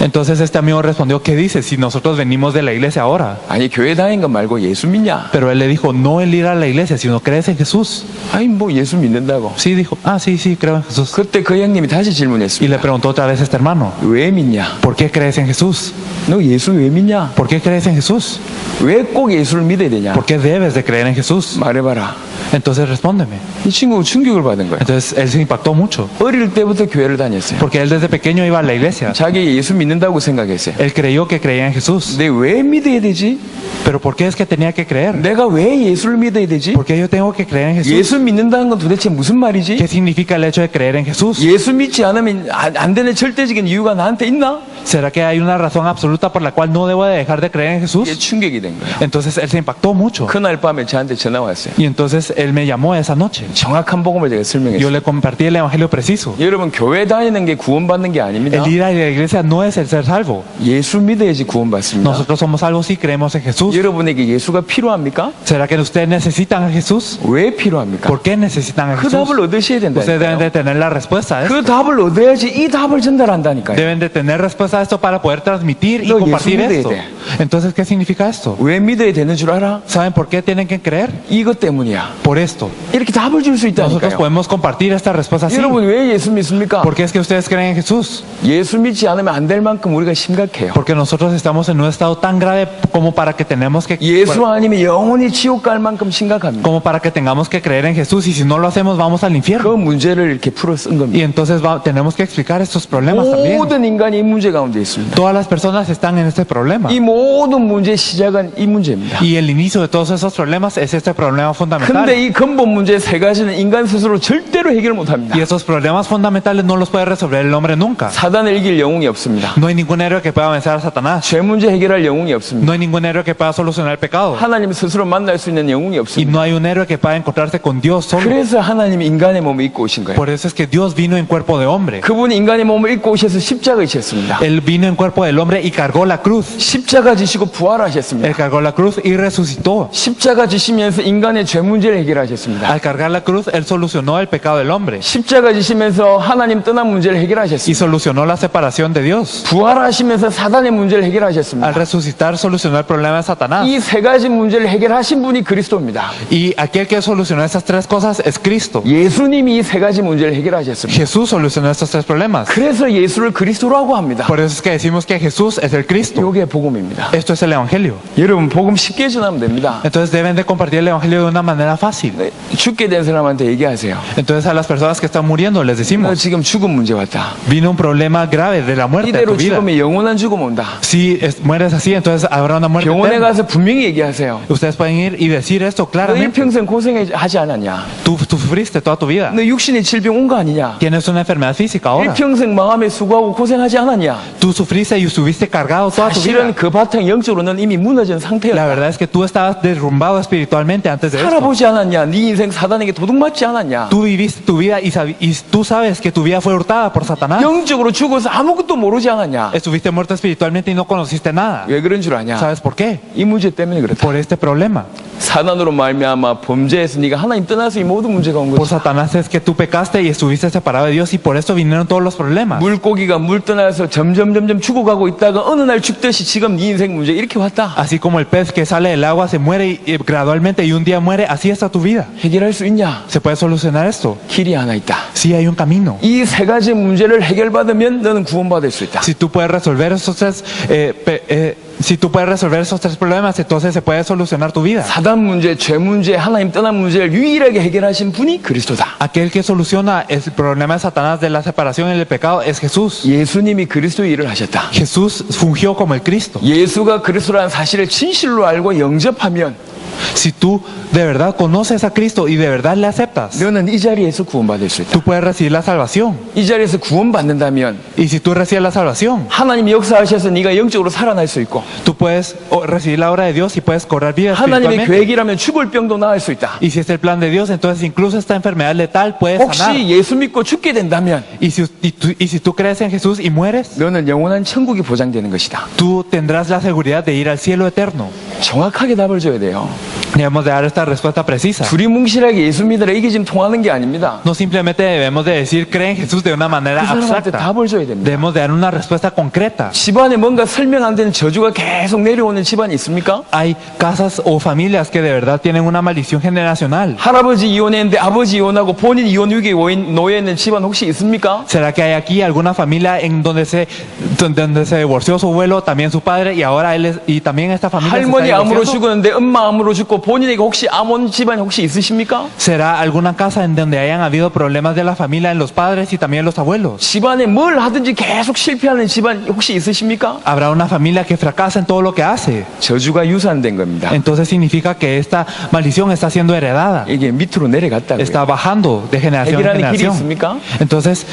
Entonces este amigo respondió, ¿qué dices si nosotros venimos de la iglesia ahora? 아니 교회 다니는 거 말고 예수 믿냐? Pero él le dijo, no el ir a la iglesia, sino crees en Jesús. 아니 뭐 예수 믿는다고. Sí, dijo, sí, creo en Jesús. 그때 그 형님이 다시 Y le 질문했습니다. preguntó otra vez a este hermano, 왜 믿냐? ¿por qué crees en Jesús? 너 예수 왜 믿냐? ¿Por qué crees en Jesús? 왜 꼭 예수를 믿어야 되냐? ¿Por qué debes de creer en Jesús? 말해봐라. Entonces respóndeme. 이 친구 충격을 받은 거예요. Entonces él se impactó mucho, 어릴 때부터 교회를 다녔어요. porque él desde pequeño iba a la iglesia. 자기 예수 믿는다고 생각했어요. Él creyó que creía en Jesús. 근데 왜 믿어야 되지? Pero ¿por qué es que tenía que creer? 내가 왜 예수를 믿어야 되지? ¿Por qué yo tengo que creer en Jesús? 예수 믿는다는 건 도대체 무슨 말이지? ¿Qué significa el hecho de creer en Jesús? 예수 믿지 않으면 안 되는 절대적인 이유가 나한테 있나? ¿Será que hay una razón absoluta por la cual no debo de dejar de creer en 이게 Jesús? 충격이 된 거예요. Entonces él se impactó mucho. 그날 밤에 저한테 전화 왔어요. Y entonces él me llamó esa noche. 정확한 복음을 제가 Yo 설명했어요. le compartí el evangelio preciso. 여러분 교회 다니는 게 구원받는 게 아닙니다. El ir a la iglesia no es el ser salvo. 예수 믿어야지 구원받습니다. Nosotros somos salvos si creemos en Jesús. 여러분에게 예수가 필요합니까? ¿Será que ustedes necesitan a Jesús? 왜 필요합니까? ¿Por qué necesitan a 그 Jesús? 답을 얻으셔야 Ustedes deben de 된다니까요. tener la respuesta a esto. 그 답을 얻어야지 이 답을 전달한다니까요. Deben de tener respuesta a esto para poder transmitir y No, compartir Jesús esto. 믿어야 Entonces, ¿qué significa esto? 왜 믿어야 되는 줄 알아? ¿Saben por qué tienen que creer? 이것 때문이야. Por esto. 이렇게 답을 줄 수 Nosotros 있다니까요. podemos compartir esta respuesta así. 여러분 왜 예수 믿습니까? ¿Por qué es que ustedes creen en Jesús? 예수 믿지 않으면 안 될 만큼 우리가 심각해요. Porque nosotros estamos en un estado tan grave como para que tenemos que 예수 아니면 영원히 지옥 갈 만큼 심각합니다. como para que tengamos que creer en Jesús y si no lo hacemos vamos al 그 infierno. 문제를 이렇게 풀어 쓴 겁니다. Y entonces tenemos que explicar estos problemas también. 모든 인간이 이 문제 가운데 있습니다. Todas las personas están en este problema. 이 모든 문제의 시작은 이 문제입니다. Y el inicio de todos esos problemas es este problema fundamental. 근데 이 근본 문제 세 가지는 인간 스스로 절대로 해결 못 합니다. Y esos problemas fundamentales no los puede resolver el hombre nunca. 사단을 이길 영웅이 없습니다. No hay ningún héroe que pueda vencer a Satanás. 죄 문제 해결할 영웅이 없습니다. No hay ningún héroe que pueda solucionar el pecado. 하나님 스스로 만날 수 있는 영웅이 Y 없습니다. no hay un héroe que pueda encontrarse con Dios solo. 그래서 하나님이 인간의 몸을 입고 오신 거예요. Por eso es que Dios vino en cuerpo de hombre. 그분이 인간의 몸을 입고 오셔서 십자가에 지셨습니다. Él vino en cuerpo del hombre y cargó la cruz. 십자가 지시고 부활하셨습니다. Él cargó la cruz y resucitó. 십자가 지시면서 인간의 죄 문제를 해결하셨습니다. Al cargar la cruz, Él solucionó el pecado del hombre 십자가 지시면서 하나님 떠난 문제를 y 해결하셨습니다. solucionó la separación de Dios. 부활하시면서 사단의 문제를 Al 해결하셨습니다. resucitar, solucionó el problema de Satanás. 이 세 가지 문제를 해결하신 분이 그리스도입니다. Y aquel que solucionó estas tres cosas es Cristo. 예수님이 이 세 가지 문제를 해결하셨습니다. Jesús solucionó estos tres problemas. 그래서 예수를 그리스도라고 합니다. Por eso es que decimos que Jesús es el Cristo. 이게 복음입니다. 복음입니다. Esto es el Evangelio. 여러분 복음 쉽게 전하면 됩니다. Entonces deben de compartir el Evangelio de una manera fácil. 네, 죽게 된 사람한테 얘기하세요. Entonces a las personas que están muriendo les 너 decimos, 지금 죽음 문제 왔다. vino un problema grave de la muerte a 이대로 tu vida. 죽으면 영원한 죽음 온다. Si mueres así, entonces habrá una muerte 병원에 eterna. 가서 분명히 얘기하세요. Ustedes pueden ir y decir esto 너 claramente. 일평생 고생하지 않았냐? Tú sufriste toda tu vida. 너 육신의 질병 온 거 아니냐? Tienes una enfermedad física ahora. 일평생 마음에 수고하고 고생하지 않았냐? Tú sufriste y estuviste cargado toda tu vida. 사실은 그 바탕 영적으로는 이미 무너진 La 상태였다. verdad es que tú estabas derrumbado espiritualmente antes de esto. 살아보지 않았냐? 네 인생 사단에게 도둑맞지 않았냐? Tú viviste tu vida y tú sabes que tu vida fue hurtada por Satanás. 영적으로 죽어서 아무것도 모르지 않았냐? Estuviste muerto espiritualmente y no conociste nada. 왜 그런 줄 아냐? ¿Sabes por qué? 이 문제 때문에 그렇다. Por este problema. 사단으로 말미암아 범죄해서 네가 하나님 떠나서 이 모든 문제가 온 Por 거지. Satanás es que tú pecaste y estuviste separado de Dios y por eso vinieron todos los problemas. 물고기가 물 떠나서 점점 죽어가고 있다가 어느 날 죽듯이 지금 네 인생 문제 이렇게 왔다. Así como el pez que sale del agua se muere y gradualmente y un día muere, así está tu vida. 해결할 수 있냐? ¿Se puede solucionar esto? 길이 하나 있다. Sí hay un camino. 이 세 가지 문제를 해결받으면 너는 구원받을 수 있다. Si tú puedes resolver esos tres problemas, entonces se puede solucionar tu vida. 사단 문제, 죄 문제, 하나님 떠난 문제를 유일하게 해결하신 분이 그리스도다. Aquel que soluciona el problema de Satanás de la separación y el pecado es Jesús. 예수님이 그리스도의 일을 하셨다. Jesús fungió como el Cristo. 예수가 그리스도라는 사실을 진실로 알고 영접하면 Si tú de verdad conoces a Cristo y de verdad le aceptas, 너는 이 자리에서 구원받을 수 있다. tú puedes recibir la salvación. 이 자리에서 구원받는다면 Y si tú recibes la salvación, 하나님이 역사하셔서 네가 영적으로 살아날 수 있고 tú puedes recibir la obra de Dios y puedes cobrar vida 하나님의 espiritualmente. 계획이라면 죽을 병도 나을 수 있다. Y si es el plan de Dios, entonces incluso esta enfermedad letal puede sanar. 혹시 예수 믿고 죽게 된다면 Y si tú crees en Jesús y mueres, 너는 영원한 천국이 보장되는 것이다. tú tendrás la seguridad de ir al cielo eterno. 정확하게 답을 줘야 돼요. Debemos de dar esta respuesta precisa. 두리뭉실하게 예수 믿으라 이게 지금 통하는 게 아닙니다. No simplemente debemos de decir cree en Jesús de una manera 그 사람한테 abstracta. 답을 줘야 됩니다. Debemos de dar una respuesta concreta. 집안에 뭔가 설명 안 되는 저주가 계속 내려오는 집안이 있습니까? Hay casas o familias que de verdad tienen una maldición generacional. 할아버지 이혼했는데 아버지 이혼하고 본인 이혼 위기에 놓여 있는 집안 혹시 있습니까? ¿Será que hay aquí alguna familia en donde se divorció su abuelo, también su padre, y ahora y también esta familia se está 할머니 암으로 divorciando? 죽었는데 엄마 암으로 죽고 본인에게 혹시 암 온 집안이 혹시 있으십니까? ¿Será alguna casa en donde hayan habido problemas de la familia en los padres y también los abuelos? 집안에 뭘 하든지 계속 실패하는 집안 혹시 있으십니까? ¿Habrá una familia que fracasa en todo lo que hace? 저주가 유산된 겁니다. Entonces significa que esta maldición está siendo heredada. 이게 밑으로 내려갔다고요. Está bajando de generación en 해결하는 길이 generación. 있습니까? Entonces,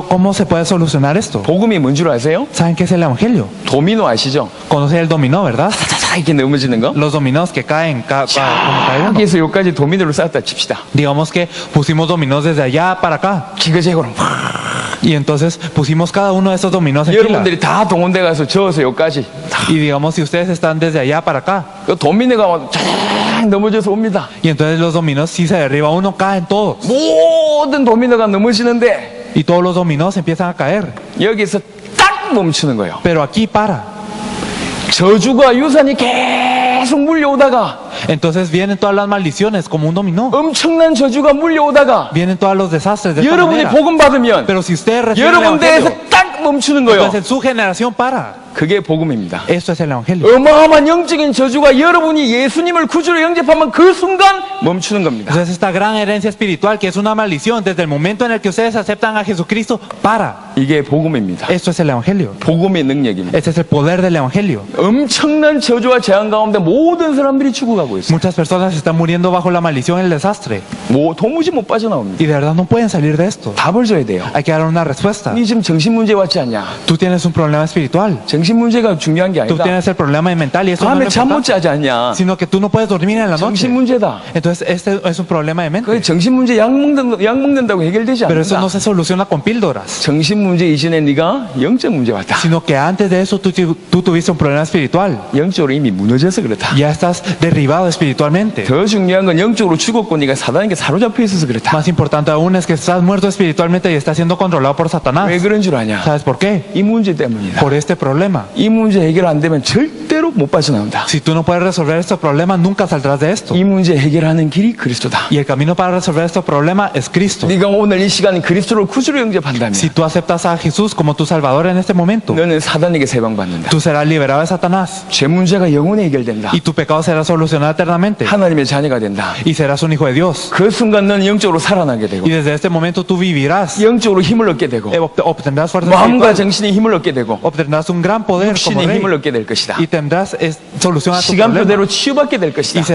¿cómo se puede solucionar esto? 복음이 뭔 줄 아세요? ¿Saben qué es el evangelio? 도미노 아시죠? Conoce el dominó, ¿verdad? 차차차 이렇게 넘어지는 거? Los dominós que caen como cae uno. 여기에서 여기까지 도미노를 쌓았다 칩시다. Digamos que pusimos dominós desde allá para acá. 기거제거로 Y entonces pusimos cada uno de esos dominós en fila. 여러분들이 다 동원돼 가서 저어서 여기까지 Y digamos, si ustedes están desde allá para acá. 그 도미노가 쫙 넘어져서 옵니다. Y entonces los dominós, si se derriba uno, caen todos. 모든 도미노가 넘어지는데 Y todos los dominós empiezan a caer. 여기서 딱 멈추는 거예요. Pero aquí para. 저주가 유산이 계속 물려오다가 Entonces vienen todas las maldiciones como un dominó. 엄청난 저주가 물려오다가 Vienen todos los desastres de esta 여러분이 manera. 복음 받으면 Pero si ustedes reciben el 여러분 대에서 evangelio, 딱 멈추는 거예요. entonces en su generación para. 그게 복음입니다. Esto es el evangelio. 어마어마한 영적인 저주가 여러분이 예수님을 구주로 영접하면 그 순간 멈추는 겁니다. Entonces esta gran herencia espiritual que es una maldición desde el momento en el que ustedes aceptan a Jesucristo para. 이게 복음입니다. Esto es el evangelio. 복음의 능력입니다. Este es el poder del evangelio. 엄청난 저주와 재앙 가운데 모든 사람들이 죽어가고 있어요. Muchas personas están muriendo bajo la maldición y el desastre 도무지 못 빠져나옵니다. y de verdad no pueden salir de esto. 답을 줘야 돼요. Hay que dar una respuesta. 니 지금 정신 문제 왔지 않냐? Tú tienes un problema espiritual. 정신 문제가 중요한 게 Tú 아니다. tienes el problema mental y eso no 밤에 es 잠 못 importante, 자지 않냐? sino que tú no puedes dormir en la noche. 정신 문제다. Entonces este es un problema de 그 mente. 정신 문제 약 먹는다고 해결되지 Pero eso 않는다. no se soluciona con píldoras, 정신 문제 이전에 네가 영적 문제 왔다. sino que antes de eso tú tuviste un problema espiritual. 영적으로 이미 무너져서 그렇다. Ya estás derribado espiritualmente. 더 중요한 건 영적으로 죽었고 네가 사단에게 사로잡혀 있어서 그렇다. Más importante aún es que estás muerto espiritualmente y estás siendo controlado por Satanás. 왜 그런 줄 아냐? ¿Sabes por qué? 이 문제 때문이다. Por este problema. problema. 이 문제 해결 안 되면 절대로 못 빠져나온다. Si tú no puedes resolver estos problemas, nunca saldrás de esto. 이 문제 해결하는 길이 그리스도다. Y el camino para resolver estos problemas es Cristo. 네가 오늘 이 시간에 그리스도를 구주로 영접한다면 Si tú aceptas a Jesús como tu Salvador en este momento, 너는 사단에게 세방받는다. tú serás liberado de Satanás. 죄 문제가 영원히 해결된다. Y tu pecado será solucionado eternamente. 하나님의 자녀가 된다. Y serás un hijo de Dios. 그 순간 너는 영적으로 살아나게 되고 Y desde este momento tú vivirás. 영적으로 힘을 얻게 되고 Obtendrás fuerza 마음과 espiritual. 정신이 힘을 얻게 되고 Obtendrás un gran poder como 육신의 rey. 힘을 얻게 될 것이다. Y tendrás solución a tu problema. 시간표대로 치유받게 될 것이다. Y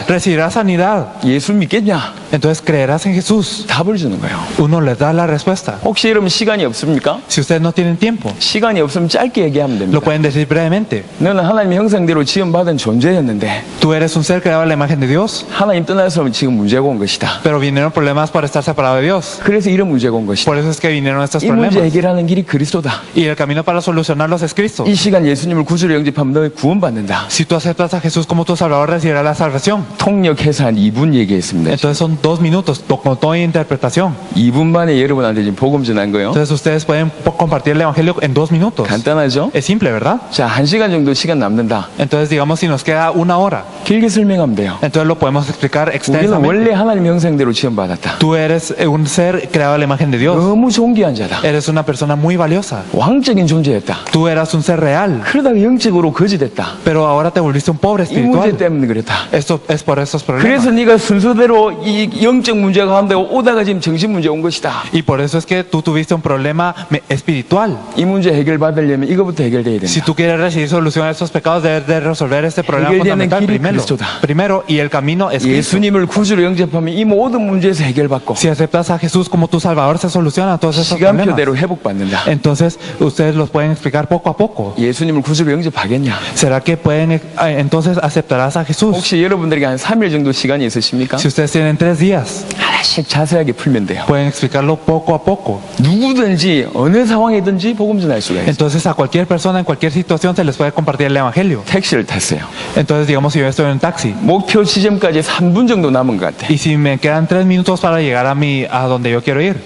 recibirás sanidad. 예수 믿겠냐? Entonces creerás en Jesús. 답을 주는 거예요. Uno les da la respuesta. 혹시 여러분 시간이 없습니까? Si ustedes no tienen tiempo, 시간이 없으면 짧게 얘기하면 lo 됩니다. pueden decir brevemente. 너는 하나님의 형상대로 지음받은 존재였는데 Tú eres un ser creado a la imagen de Dios, 하나님 떠나서 지금 문제가 온 것이다. pero vinieron problemas por estar separado de Dios. 그래서 이런 문제가 온 것이다. Por eso es que vinieron estos 이 문제 problemas. 해결하는 길이 그리스도다. Y el camino para solucionarlos es Cristo. 이 시간 예수님을 구주로 영접하면 너 구원받는다. Si tú aceptas a Jesús como tu Salvador, recibirás la salvación. 통역해서 한 2분 얘기했습니다. Entonces son 2 minutos, con toda interpretación. 2분 만에 여러분한테 지금 복음 전한 거예요. Entonces ustedes pueden compartir el Evangelio en 2 minutos. 간단하죠? Es simple, ¿verdad? 자, 1시간 정도 시간 남는다. Entonces digamos si nos queda 1 hora, 길게 설명하면 돼요. entonces lo podemos explicar 우리는 extensamente. 원래 하나님 형상대로 지음받았다. Tú eres un ser creado a la imagen de Dios. 너무 존귀한 자다. Eres una persona muy valiosa. 왕적인 존재였다. Tú eras un ser real, 그러다가 영적으로 거지됐다. pero ahora te volviste un pobre 이 문제 espiritual. 때문에 그랬다. Esto es por estos problemas. 그래서 네가 순서대로 이 영적 문제가 가운데 오다가 지금 정신 문제 온 것이다. Y por eso es que tú tuviste un problema espiritual. 이 문제 해결받으려면 이거부터 해결돼야 Si 된다. tú quieres recibir solución a estos pecados, debes de resolver este problema 해결되는 fundamental 길이 primero. 그리스도다. Primero, y el camino es Cristo. 예수님을 구주로 영접하면 이 모든 문제에서 해결받고 Si aceptas a Jesús como tu Salvador, se solucionan todos esos problemas. 시간표대로 회복받는다. Entonces, ustedes los pueden explicar poco a poco. 예수님을 구주로 영접하겠냐? ¿Será que pueden, entonces aceptarás a Jesús? 혹시 여러분들에게 한 3일 정도 시간이 있으십니까? Si ustedes tienen 3 días, 하나씩 자세하게 풀면 돼요. pueden explicarlo poco a poco. 누구든지 어느 상황이든지 복음 전할 수가 있어요. Entonces, a cualquier persona, en cualquier situación, se les puede compartir el Evangelio. 택시를 탔어요. Entonces, digamos, si yo estoy en un taxi, 목표 지점까지 3분 정도 남은 것 같아. y si me quedan 3 minutos para llegar a donde yo quiero ir,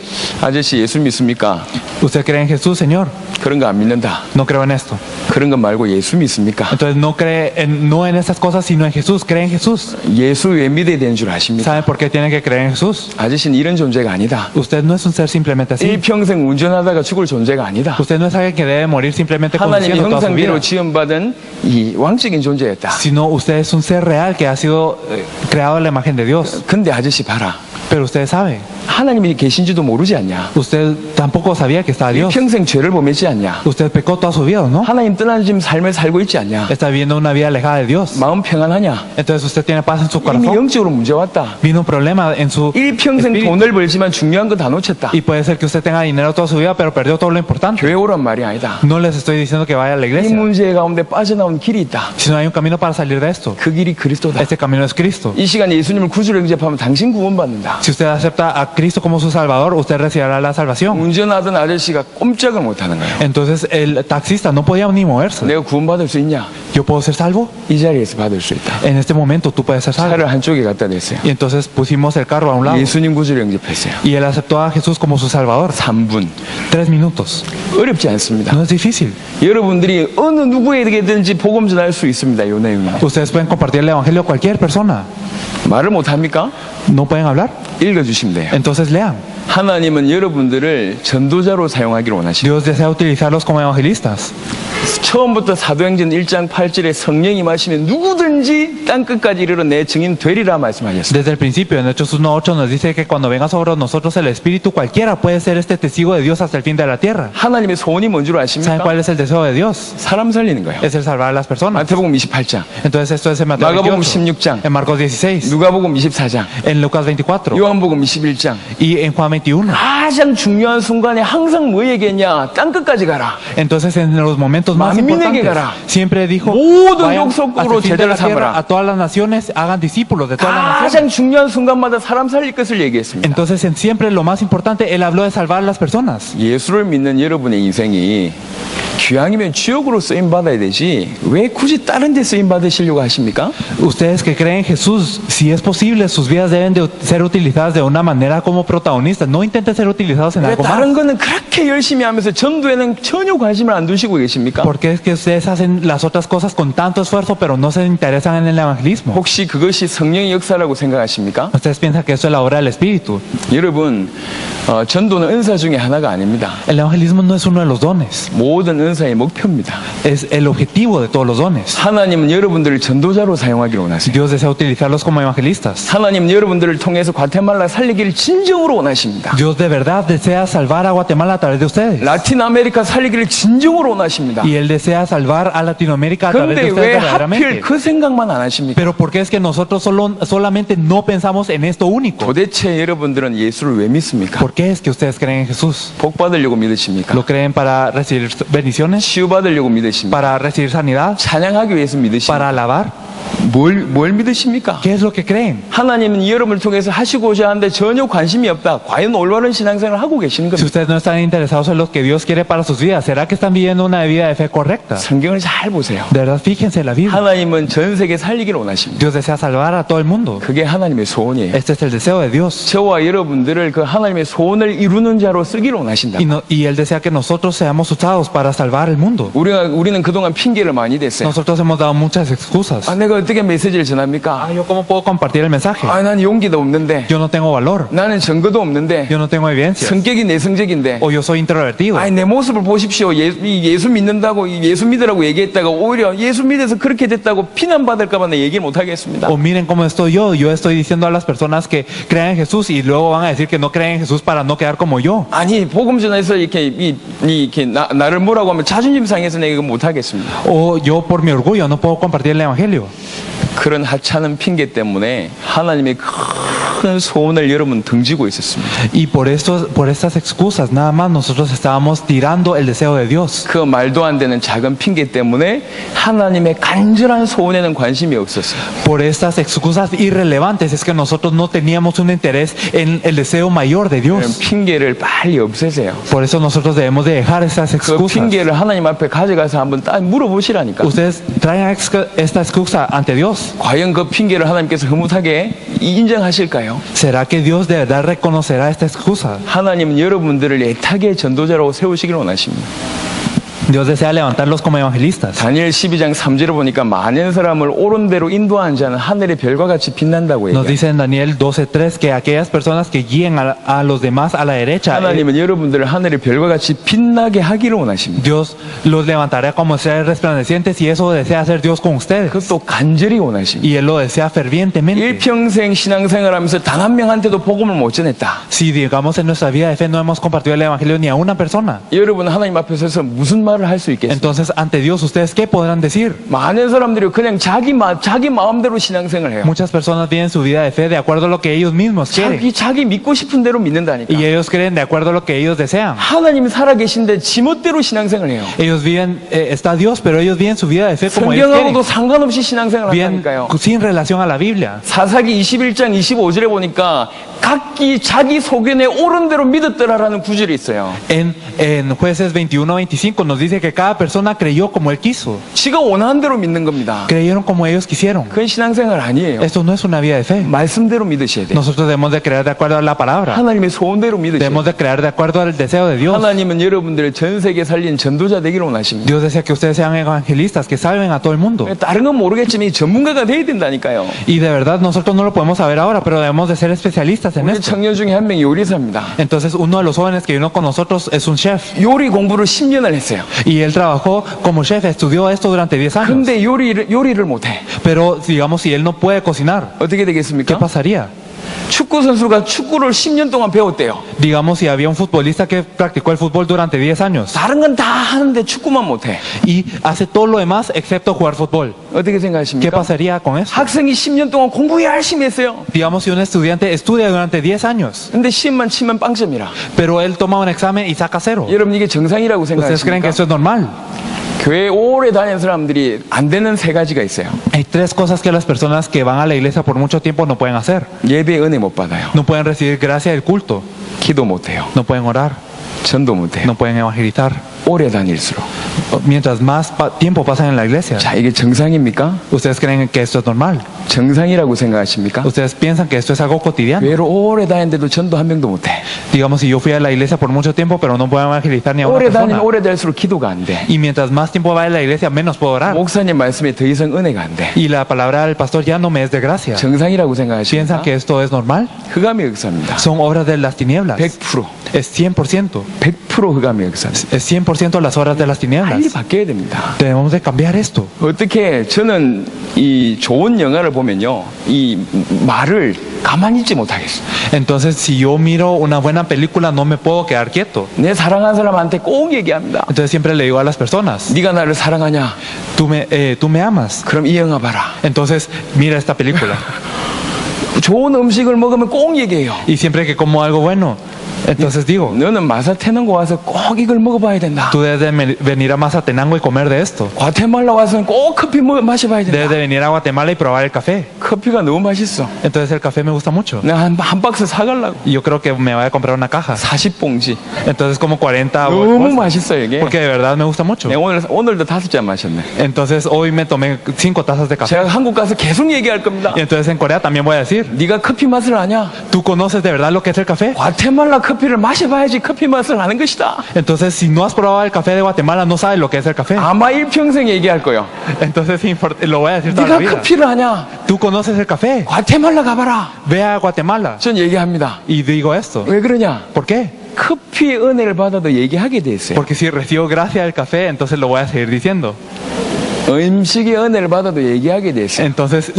아저씨 예수 믿습니까? ¿usted cree en Jesús, Señor? 그런 거 안 믿는다. No creo en esto. 그런 거 말고 예수 믿습니까? Entonces, no en estas cosas, sino en Jesús. ¿Cree en Jesús? 예수 왜 믿어야 되는 줄 아십니까? ¿Saben por qué tienen que creer en Jesús? 아저씨는 이런 존재가 아니다. Usted no es un ser simplemente así. 일평생 운전하다가 죽을 존재가 아니다. Usted no es alguien que debe morir simplemente 하나님의 conduciendo toda su vida, 형상대로 지음받은 이 왕적인 존재였다. sino usted es un ser real que ha sido creado a la imagen de Dios. 근데 아저씨 봐라. Pero usted sabe, 하나님이 계신지도 모르지 않냐? usted tampoco sabía que estaba Dios. 평생 죄를 범했지 않냐? Usted pecó toda su vida, ¿no? 하나님 떠난 지금 삶을 살고 있지 않냐? Está viviendo una vida alejada de Dios. 마음 평안하냐? Entonces usted tiene paz en su 이미 corazón. 영적으로 문제 왔다. Vino un problema en su 일평생 espíritu. 돈을 벌지만 중요한 거 다 놓쳤다. Y puede ser que usted tenga dinero toda su vida, pero perdió todo lo importante. 교회 오란 말이 아니다. No les estoy diciendo que vaya a la 이 iglesia, 문제 가운데 빠져나온 길이 있다. sino hay un camino para salir de esto. 그 길이 그리스도다. Este camino es Cristo. 이 시간 예수님을 구주로 영접하면 당신 구원받는다. Si usted acepta a Cristo como su Salvador, usted recibirá la salvación. 운전하던 아저씨가 꼼짝을 못하는 거예요. Entonces el taxista no podía ni moverse. 내가 구원받을 수 있냐? ¿Yo puedo ser salvo? 이 자리에서 받을 수 있다. En este momento tú puedes ser salvo. 차를 한쪽에 갖다 댔어요. Y entonces pusimos el carro a un lado. 예수님 구주로 영접했어요. Y él aceptó a Jesús como su Salvador. 3분. 3 minutos. 어렵지 않습니다. No es difícil. 여러분들이 어느 누구에게든지 복음 전할 수 있습니다. 이 내용은. Ustedes pueden compartir el Evangelio a cualquier persona. 말을 못합니까? ¿No pueden hablar? 읽어주시면 돼요. Entonces lean. 하나님은 여러분들을 전도자로 사용하기를 원하십니다. Dios desea utilizarlos como evangelistas. 처음부터 사도행전 1장 8절에 성령이 임하시면 누구든지 땅끝까지 이르러 내 증인 되리라 말씀하셨습니다. Desde el principio, en Hechos 1:8 nos dice que cuando venga sobre nosotros el Espíritu, cualquiera puede ser este testigo de Dios hasta el fin de la tierra. 하나님의 소원이 뭔 줄 ¿Saben 아십니까? cuál es el deseo de Dios? 사람 살리는 거예요. Es el salvar a las personas. 마태복음 28장, Entonces esto es en Mateo 마가복음 28, 16장, en Marcos 16, 누가복음 24장, en Lucas 24 요한복음 21장. y en Juan 21. 가장 중요한 순간에 항상 뭐 얘기했냐? 땅끝까지 가라. Entonces en los momentos más 만민에게 importantes 가라. siempre dijo 모든 vayan 족속으로 hasta el fin de la 제자를 tierra 삼으라. a todas las naciones, hagan discípulos de todas las naciones. 가장 중요한 순간마다 사람 살릴 것을 얘기했습니다. Entonces siempre lo más importante, él habló de salvar a las personas. 예수를 믿는 여러분의 인생이 귀왕이면 지옥으로 쓰임 받아야 되지 왜 굳이 다른 데 쓰임 받으시려고 하십니까? Ustedes que creen en Jesús, si es posible, sus vidas deben de ser utilizadas de una manera como protagonistas. No intenten ser utilizados en 왜 algo 다른 más. 거는 그렇게 열심히 하면서 전도에는 전혀 관심을 안 두시고 계십니까? Porque es que ustedes hacen las otras cosas con tanto esfuerzo, pero no se interesan en el evangelismo. 혹시 그것이 성령의 역사라고 생각하십니까? Ustedes piensan que eso es la obra del Espíritu. 여러분, 전도는 은사 중에 하나가 아닙니다. El evangelismo no es uno de los dones, 모든 은사의 목표입니다. es el objetivo de todos los dones. 하나님은 여러분들을 전도자로 사용하기를 원하십니다. Dios desea utilizarlos como evangelistas. 하나님은 여러분들을 통해서 과테말라 살리기를 진정으로 원하십니다. Dios de verdad desea salvar a Guatemala a través de ustedes. 라틴 아메리카 살리기를 진정으로 원하십니다. Y Él desea salvar a Latinoamérica a través 그런데 de 왜 ustedes 하필 verdaderamente. 그 생각만 안 하십니까? Pero ¿por qué es que nosotros solamente no pensamos en esto único? 도대체 여러분들은 예수를 왜 믿습니까? ¿Por qué es que ustedes creen en Jesús? 복 받으려고 믿으십니까? ¿Lo creen para recibir bendiciones? 치유받으려고 믿으십니까? ¿Para recibir sanidad? 찬양하기 위해서 믿으십니까? ¿Para alabar? 뭘 믿으십니까? ¿Qué es lo que creen? 하나님은 여러분을 통해서 하시고자 하는데 전혀 관심이 없다. 과연 올바른 신앙생활을 하고 계시는 Si 겁니까? ustedes no están interesados en lo que Dios quiere para sus vidas, ¿será que están viviendo una vida de fe correcta? 성경을 잘 보세요. De verdad, fíjense en la Biblia. 하나님은 전 세계 살리기를 원하십니다. Dios desea salvar a todo el mundo. 그게 하나님의 소원이에요. Este es el deseo de Dios. 저와 여러분들을 그 하나님의 소원을 이루는 자로 쓰기를 원하신다. Y Él desea que nosotros seamos usados para salvar el mundo. 우리는 그동안 핑계를 많이 댔어요. Nosotros hemos dado muchas excusas. 내가 어떻게 메시지를 전합니까? ¿Yo cómo puedo compartir el mensaje? 난 용기도 없는데. Yo no tengo valor. 나는 증거도 없는데. Yo no tengo evidencia. 성격이 내성적인데. O yo soy introvertido. 내 모습을 보십시오. 예수 믿는다고 예수 믿으라고 얘기했다가 오히려 예수 믿어서 그렇게 됐다고 비난받을까 봐 내 얘기를 못 하겠습니다. O miren cómo estoy yo. Yo estoy diciendo a las personas que crean en Jesús y luego van a decir que no creen en Jesús para no quedar como yo. 복음 전에서 이렇게 나를 뭐라고 하면 자존심 상해서 내가 이거 못 하겠습니다. O yo por mi orgullo no puedo compartir el evangelio. 그런 하찮은 핑계 때문에 하나님의 큰 소원을 여러분 등지고 있었습니다. Y por estas excusas nada más nosotros estábamos tirando el deseo de Dios. 그 말도 안 되는 작은 핑계 때문에 하나님의 간절한 소원에는 관심이 없었어요. Por estas excusas irrelevantes es que nosotros no teníamos un interés en el deseo mayor de Dios. 핑계를 빨리 없애세요. Por eso nosotros debemos de dejar estas 그 excusas. 핑계를 하나님 앞에 가져가서 한번 딱 물어보시라니까. Ustedes traen esta excusa ante Dios. 과연 그 핑계를 하나님께서 흐뭇하게 인정하실까요? ¿Será que Dios de verdad reconocerá esta excusa? 하나님은 여러분들을 애타게 전도자라고 세우시길 원하십니다. Dios desea levantarlos como evangelistas. 다니엘 12장 3절에 보니까 많은 사람을 옳은 대로 인도하는 자는 하늘의 별과 같이 빛난다고 Nos 얘기해요. dice en Daniel 12:3 que aquellas personas que guíen a los demás a la derecha, 하나님은 여러분들을 하늘의 별과 같이 빛나게 하기를 원하십니다. Dios los levantará como estrellas resplandecientes y eso desea hacer Dios con ustedes. 그것도 간절히 원하십니다. Y Él lo desea fervientemente. 일평생 신앙생활하면서 단 한 명한테도 복음을 못 전했다. Si digamos en nuestra vida de fe no hemos compartido el evangelio ni a una persona, 여러분 하나님 앞에 서서 무슨 말을 할 수 있겠습니까? entonces ante Dios ustedes qué podrán decir? 많은 사람들이 그냥 자기 마음대로 신앙생활을 해요. Muchas personas viven su vida de fe de acuerdo a lo que ellos mismos quieren. 자기 믿고 싶은 대로 믿는다니까. Y ellos creen de acuerdo a lo que ellos desean. 하나님이 살아계신데 지멋대로 신앙생활을 해요. Ellos viven, está Dios, pero ellos viven su vida de fe como ellos quieren. 성경하고도 상관없이 신앙생활을 Viven 한다니까요. sin relación a la Biblia. 사사기 21장 25절에 보니까 각기 자기 소견에 옳은 대로 믿었더라라는 구절이 있어요. En Jueces 21-25 nos dice que cada persona creyó como él quiso. 지가 원하는 대로 믿는 겁니다. Creyeron como ellos quisieron. 그건 신앙생활 아니에요. Esto no es una vida de fe. 말씀대로 믿으셔야 돼요. Nosotros debemos de creer de acuerdo a la palabra. 하나님의 소원대로 믿으셔야 돼요. Debemos de creer de acuerdo al deseo de Dios. 하나님은 여러분들을 전 세계 살린 전도자 되기를 원하십니다. Dios desea que ustedes sean evangelistas, que salven a todo el mundo. 다른 건 모르겠지만 이 전문가가 돼야 된다니까요. Y de verdad nosotros no lo podemos saber ahora, pero debemos de ser especialistas en 우리 esto. 청년 중에 한 명이 요리사입니다. Entonces uno de los jóvenes que vino con nosotros es un chef. 요리 공부를 10년을 했어요. Y él trabajó como chef, estudió esto durante 10 años. 근데 요리를 못해. Pero digamos, si él no puede cocinar, 어떻게 ¿qué 되겠습니까? pasaría? 축구 선수가 축구를 10년 동안 배웠대요. Digamos, si había un futbolista que practicó el fútbol durante 10 años 다른 건 다 하는데 축구만 못해. y hace todo lo demás excepto jugar fútbol. 어떻게 ¿Qué 생각하십니까? pasaría con eso? 학생이 10년 동안 공부 열심히 했어요. Digamos, si un estudiante estudia durante 10 años, 근데 시험만 치면 빵점이라. pero él toma un examen y saca 0. 여러분 이게 정상이라고 ¿Ustedes creen que 생각하십니까? eso es normal? 교회 오래 다니는 사람들이 안 되는 세 가지가 있어요. Hay 3 cosas que las personas que van a la iglesia por mucho tiempo no pueden hacer. 예배 은혜 못 받아요. No pueden recibir gracia del culto, 기도 못 해요. no pueden orar, 전도 못해요. no pueden evangelizar. 오래 다닐수록. Mientras más tiempo pasan en la iglesia, 자, 이게 정상입니까? ¿ustedes creen que esto es normal? 정상이라고 생각하십니까? ¿Ustedes piensan que esto es algo cotidiano? 외로 오래 다니는데도 전도 한 명도 못해. Digamos, si yo fui a la iglesia por mucho tiempo, pero no puedo evangelizar ni a una 오래 다니면 persona. 오래 될수록 기도가 안 돼. Y mientras más tiempo va a la iglesia, menos puedo orar. 목사님 말씀에 더 이상 은혜가 안 돼. Y la palabra del pastor ya no me es de gracia. 정상이라고 ¿Piensan 생각하십니까? que esto es normal? 흑암의 역사입니다. Son obras de las tinieblas. 100%. Es 100%. 100% 흑암의 역사입니다. Es 100% las obras de las tinieblas. 빨리 바뀌어야 됩니다. Debemos de cambiar esto. 어떻게 저는 이 좋은 영화를 보면요, 이 말을 가만히 있지 못하겠어요. Entonces, si yo miro una buena película, no me puedo quedar quieto. 내 사랑하는 사람한테 꼭 얘기합니다. Entonces siempre le digo a las personas, 네가 나를 사랑하냐? tú me amas. 그럼 이 영화 봐라. Entonces, mira esta película. 좋은 음식을 먹으면 꼭 얘기해요. Y siempre que como algo bueno, entonces digo, 너는 마사테낭고 와서 꼭 이걸 먹어봐야 된다. tú debes de venir a Mazatenango y comer de esto. 과테말라 와서는 꼭 커피 마셔봐야 Debes 된다. de venir a Guatemala y probar el café. 커피가 너무 맛있어. Entonces el café me gusta mucho. 내가 한 박스 사가려고. Y yo creo que me voy a comprar una caja. 40봉지. Entonces como 40 너무 bolsas, 맛있어요 이게. porque de verdad me gusta mucho. 내가 오늘도 5잔 마셨네. Entonces hoy me tomé 5 tazas de café. 제가 한국 가서 계속 얘기할 겁니다. Y entonces en Corea también voy a decir, 네가 커피 맛을 아냐? ¿tú conoces de verdad lo que es el café? 과테말라 커피를 마셔봐야지 커피 맛을 아는 것이다. Entonces si no has probado el café de Guatemala, no sabes lo que es el café. 아마 일평생 얘기할 거요. Entonces lo voy a decir toda la 네가 vida. 커피를 아냐? ¿Tú conoces el café? 과테말라 가봐라. Ve a Guatemala. 전 얘기합니다. Y digo esto. 왜 그러냐? ¿Por qué? 커피의 은혜를 받아도 얘기하게 돼 있어요. Porque si recibo gracia del café, entonces lo voy a seguir diciendo. 음식의 은혜를 받아도 얘기하게 돼 있어요. Entonces,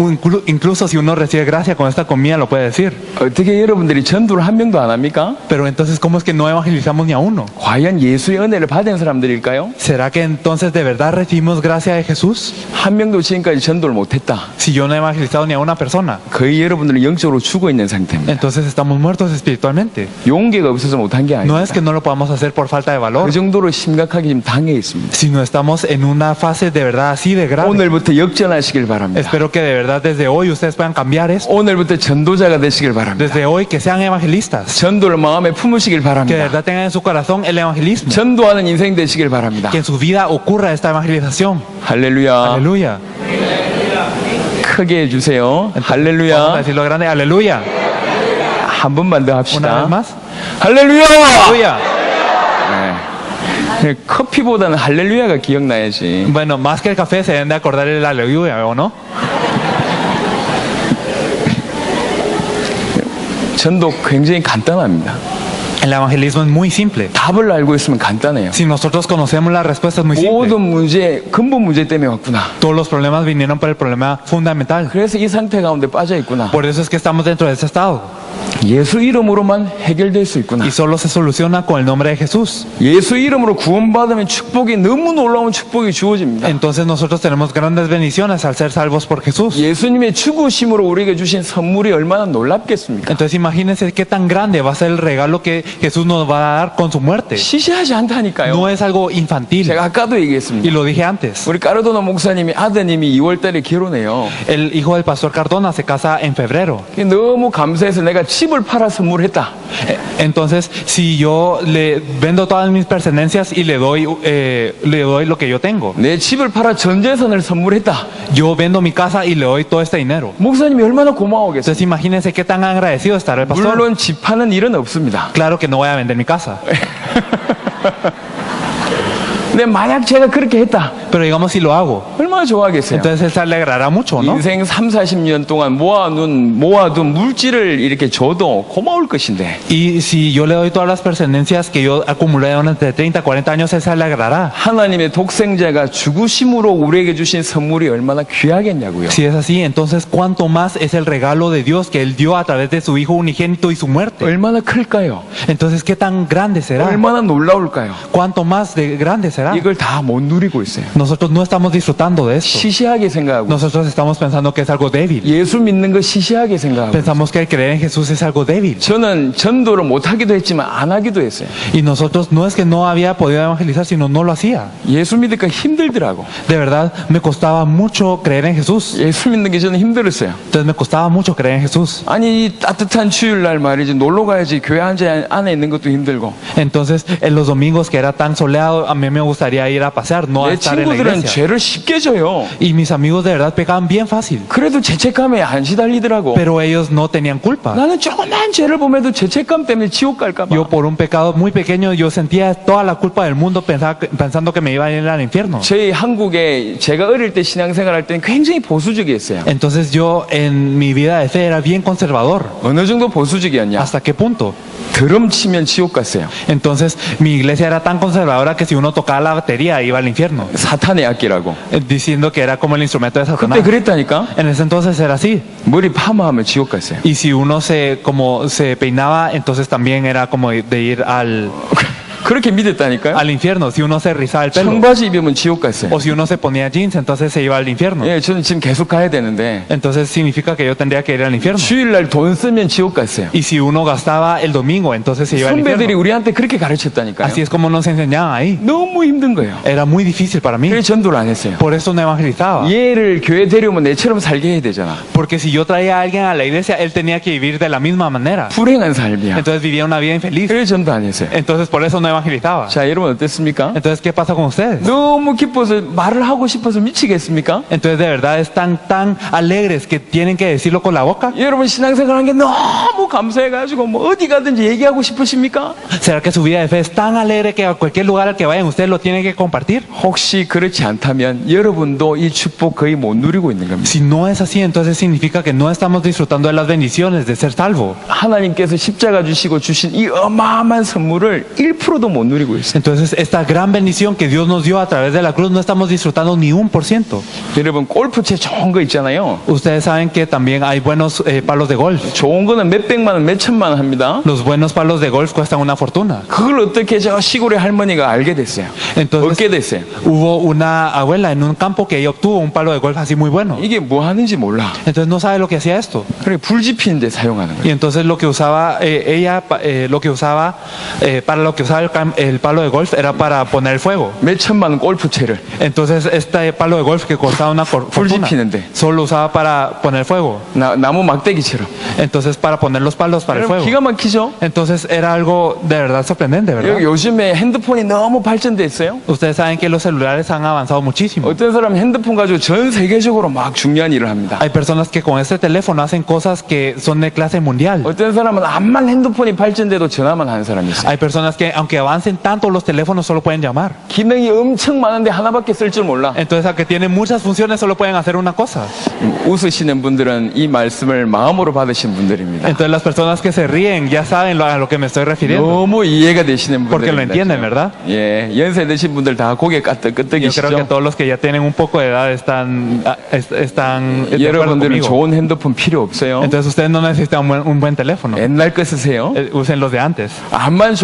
incluso si uno recibe gracia con esta comida, lo puede decir. 어떻게 여러분들이 전도를 한 명도 안 합니까? Pero entonces, ¿cómo es que no evangelizamos ni a uno? 과연 예수의 은혜를 받은 사람들일까요? ¿Será que entonces de verdad recibimos gracia de Jesús? 한 명도 지금까지 전도를 못했다. Si yo no he evangelizado ni a una persona, 거의 여러분들은 영적으로 죽어 있는 상태입니다. entonces estamos muertos espiritualmente. 용기가 없어서 못한 게 No es 아닙니다. que no lo podamos hacer por falta de valor, 그 정도로 심각하게 지금 당해 있습니다. sino estamos en una fase de verdad así de grave. 오늘부터 역전하시길 바랍니다. Espero que de verdad desde hoy ustedes puedan cambiar esto. 오늘부터 전도자가 되시길 바랍니다. Desde hoy que sean evangelistas. 전도를 마음에 품으시길 Que de 바랍니다. verdad tengan en su corazón el evangelismo. 전도하는 인생 되시길 바랍니다. Que en su vida ocurra esta evangelización. 할렐루야. Aleluya. 크게 해주세요. Vamos a 할렐루야. decirlo grande. Aleluya. 한 번만 더 Una 합시다. vez más. 할렐루야. Aleluya. 네. 커피보다는 할렐루야가 기억나야지. Bueno, más que el café se deben de acordar el aleluya, ¿o no? 전도 굉장히 간단합니다. El evangelismo es muy simple. 답을 알고 있으면 간단해요. Si nosotros conocemos la respuesta es muy simple. 모든 문제, 근본 문제 때문에 왔구나. Todos los problemas vinieron por el problema fundamental. 그래서 이 상태 가운데 빠져 있구나. Por eso es que estamos dentro de ese estado. 예수 이름으로만 해결될 수 있구나. Y solo se soluciona con el nombre de Jesús. 예수 이름으로 구원받으면 축복이 너무 놀라운 축복이 주어집니다. Entonces nosotros tenemos grandes bendiciones al ser salvos por Jesús. 예수님의 죽으심으로 우리에게 주신 선물이 얼마나 놀랍겠습니까? Entonces imagínense qué tan grande va a ser el regalo que Jesús nos va a dar con su muerte. 시시하지 않다니까요. No es algo infantil. 제가 아까도 Y 얘기했습니다. lo dije antes. 우리 까르도나 목사님이 아드님이 2월 달에 결혼해요. El hijo del pastor Cardona se casa en febrero. 너무 감사해서 내가 집을 팔아 선물했다. Entonces, si yo le vendo todas mis pertenencias y le doy lo que yo tengo, 내 집을 팔아 전 재산을 선물했다. yo vendo mi casa y le doy todo este dinero. 목사님이 얼마나 고마워겠어요. Entonces, imagínense qué tan agradecido estará el pastor. 물론 집 파는 일은 없습니다. Claro que no voy a vender mi casa. 근데 만약 제가 그렇게 했다. Pero digamos si lo hago, 얼마나 좋아하겠어요. entonces él se alegrará mucho, ¿no? 인생 3, 40년 동안 모아둔 물질을 이렇게 줘도 고마울 것인데 Y si yo le doy todas las pertenencias que yo acumulé durante 30, 40 años, él se alegrará. 하나님의 독생자가 죽으심으로 우리에게 주신 선물이 얼마나 귀하겠냐고요. Si es así, entonces ¿cuánto más es el regalo de Dios que Él dio a través de su Hijo unigénito y su muerte? 얼마나 클까요? Entonces, ¿qué tan grande será? 얼마나 놀라울까요? ¿Cuánto más de grande será? 이걸 다 못 누리고 있어요. nosotros no estamos disfrutando de esto. 시시하게 생각하고 Nosotros estamos pensando que es algo débil. 예수 믿는 거 시시하게 생각하고 Pensamos que el creer en Jesús es algo débil. 저는 전도를 못하기도 했지만 안 하기도 했어요. Y nosotros no es que no había podido evangelizar, sino no lo hacía. 예수 믿으니까 힘들더라고. De verdad, me costaba mucho creer en Jesús. 예수 믿는 게 저는 힘들었어요. Entonces me costaba mucho creer en Jesús. 아니 이 따뜻한 주일날 말이지 놀러 가야지 교회 안에 있는 것도 힘들고 Entonces, en los domingos que era tan soleado, a mí me gustaría ir a pasear, no a 내 estar en la 친구들은 iglesia. 죄를 쉽게 져요. Y mis amigos de verdad pecaban bien fácil. 그래도 죄책감에 안 시달리더라고. Pero ellos no tenían culpa. 나는 조그만 죄를 보면도 죄책감 때문에 지옥 갈까 봐. Yo por un pecado muy pequeño, yo sentía toda la culpa del mundo pensando que me iba a ir al infierno. 저희 한국에 제가 어릴 때 신앙생활 할 때는 굉장히 보수적이었어요. Entonces yo en mi vida de fe era bien conservador. 어느 정도 보수적이었냐? ¿Hasta qué punto? 드럼 치면 지옥 갔어요. Entonces mi iglesia era tan conservadora que si uno tocaba la batería iba al infierno, 사탄의 악기라고. diciendo que era como el instrumento de 그때 Satanás. 그랬다니까. En ese entonces era así. 머리 파마하면 지옥 갔어요. Y si uno como se peinaba, entonces también era como de ir 그렇게 믿었다니까요. al infierno. Si uno se rizaba el pelo 청바지 입으면 지옥 갔어요. o si uno se ponía jeans, entonces se iba al infierno. 예, 저는 지금 계속 가야 되는데 Entonces significa que yo tendría que ir al infierno. 주일날 돈 쓰면 지옥 갔어요. Y si uno gastaba el domingo, entonces se iba al 선배들이 infierno. 우리한테 그렇게 가르쳤다니까요. Así es como nos enseñaban ahí. 너무 힘든 거예요. Era muy difícil para mí. 그래서 전도를 안 했어요. Por eso no evangelizaba. 얘를 교회 데려오면 내처럼 살게 해야 되잖아. Porque si yo traía a alguien a la iglesia, él tenía que vivir de la misma manera. 불행한 삶이야. Entonces vivía una vida infeliz. 그래서 전도 안 했어요. Entonces por eso no evangelizaba. 자, 여러분 어땠습니까? Entonces, ¿qué pasa con ustedes? 너무 기뻐서 말을 하고 싶어서 미치겠습니까? Entonces, de verdad están tan alegres que tienen que decirlo con la boca. 여러분 신앙생활 한 게 너무 감사해가지고 뭐 어디 가든지 얘기하고 싶으십니까? ¿Será que su vida de fe es tan alegre que a cualquier lugar al que vayan ustedes lo tienen que compartir? 혹시 그렇지 않다면 여러분도 이 축복 거의 못 누리고 있는 겁니다. Si no es así, entonces significa que no estamos disfrutando de las bendiciones de ser salvo. 하나님께서 십자가 주시고 주신 이 어마어마한 선물을 1%도 못 누리고 있어요. Entonces, esta gran bendición que Dios nos dio a través de la cruz no estamos disfrutando ni 1%. 여러분 골프채 좋은 거 있잖아요. Ustedes saben que también hay buenos palos de golf. 좋은 거는 몇 백만 원, 몇 천만 원 합니다. Los buenos palos de golf cuestan una fortuna. 그걸 어떻게 저 시골의 할머니가 알게 됐어요. Entonces, 얻게 됐어요. hubo una abuela en un campo que ella obtuvo un palo de golf así muy bueno. 이게 뭐 하는지 몰라. Entonces no sabe lo que hacía esto. 그래 불 지피는데 사용하는 Y 거예요. entonces lo que usaba para lo que usaba el palo de golf era para poner el fuego. 몇 천만 원 골프채를 Entonces este palo de golf que costaba una fortuna 지피는데. solo usaba para poner fuego. 나무 막대기처럼. Entonces para poner los palos para el 여러분 fuego. 기가 막히죠? Entonces era algo de verdad sorprendente, ¿verdad? 요즘에 핸드폰이 너무 발전됐어요. Ustedes saben que los celulares han avanzado muchísimo. 어떤 사람은 핸드폰 가지고 전 세계적으로 막 중요한 일을 합니다. Hay personas que con este teléfono hacen cosas que son de clase mundial. 어떤 사람은 암만 핸드폰이 발전돼도 전화만 하는 사람이 있어요. Hay personas que aunque avancen tanto los teléfonos solo pueden llamar. 기능이 엄청 많은데 하나밖에 쓸 줄 몰라. Entonces, aunque tienen muchas funciones, solo pueden hacer una cosa. 웃으시는 분들은 이 말씀을 마음으로 받으신 분들입니다. Entonces, las personas que se ríen ya saben a lo que me estoy refiriendo. 너무 이해가 되시는 Porque lo 분들입니다. entienden, ¿verdad? 예, 연세 드신 분들 다 고개 Yo creo que 끄덕끄덕이시죠? todos los que ya tienen un poco de edad están de acuerdo 여러분들은 conmigo. 좋은 핸드폰 필요 없어요. Entonces, ustedes no necesitan un buen teléfono. 옛날 거 쓰세요. Usen los de antes. 암만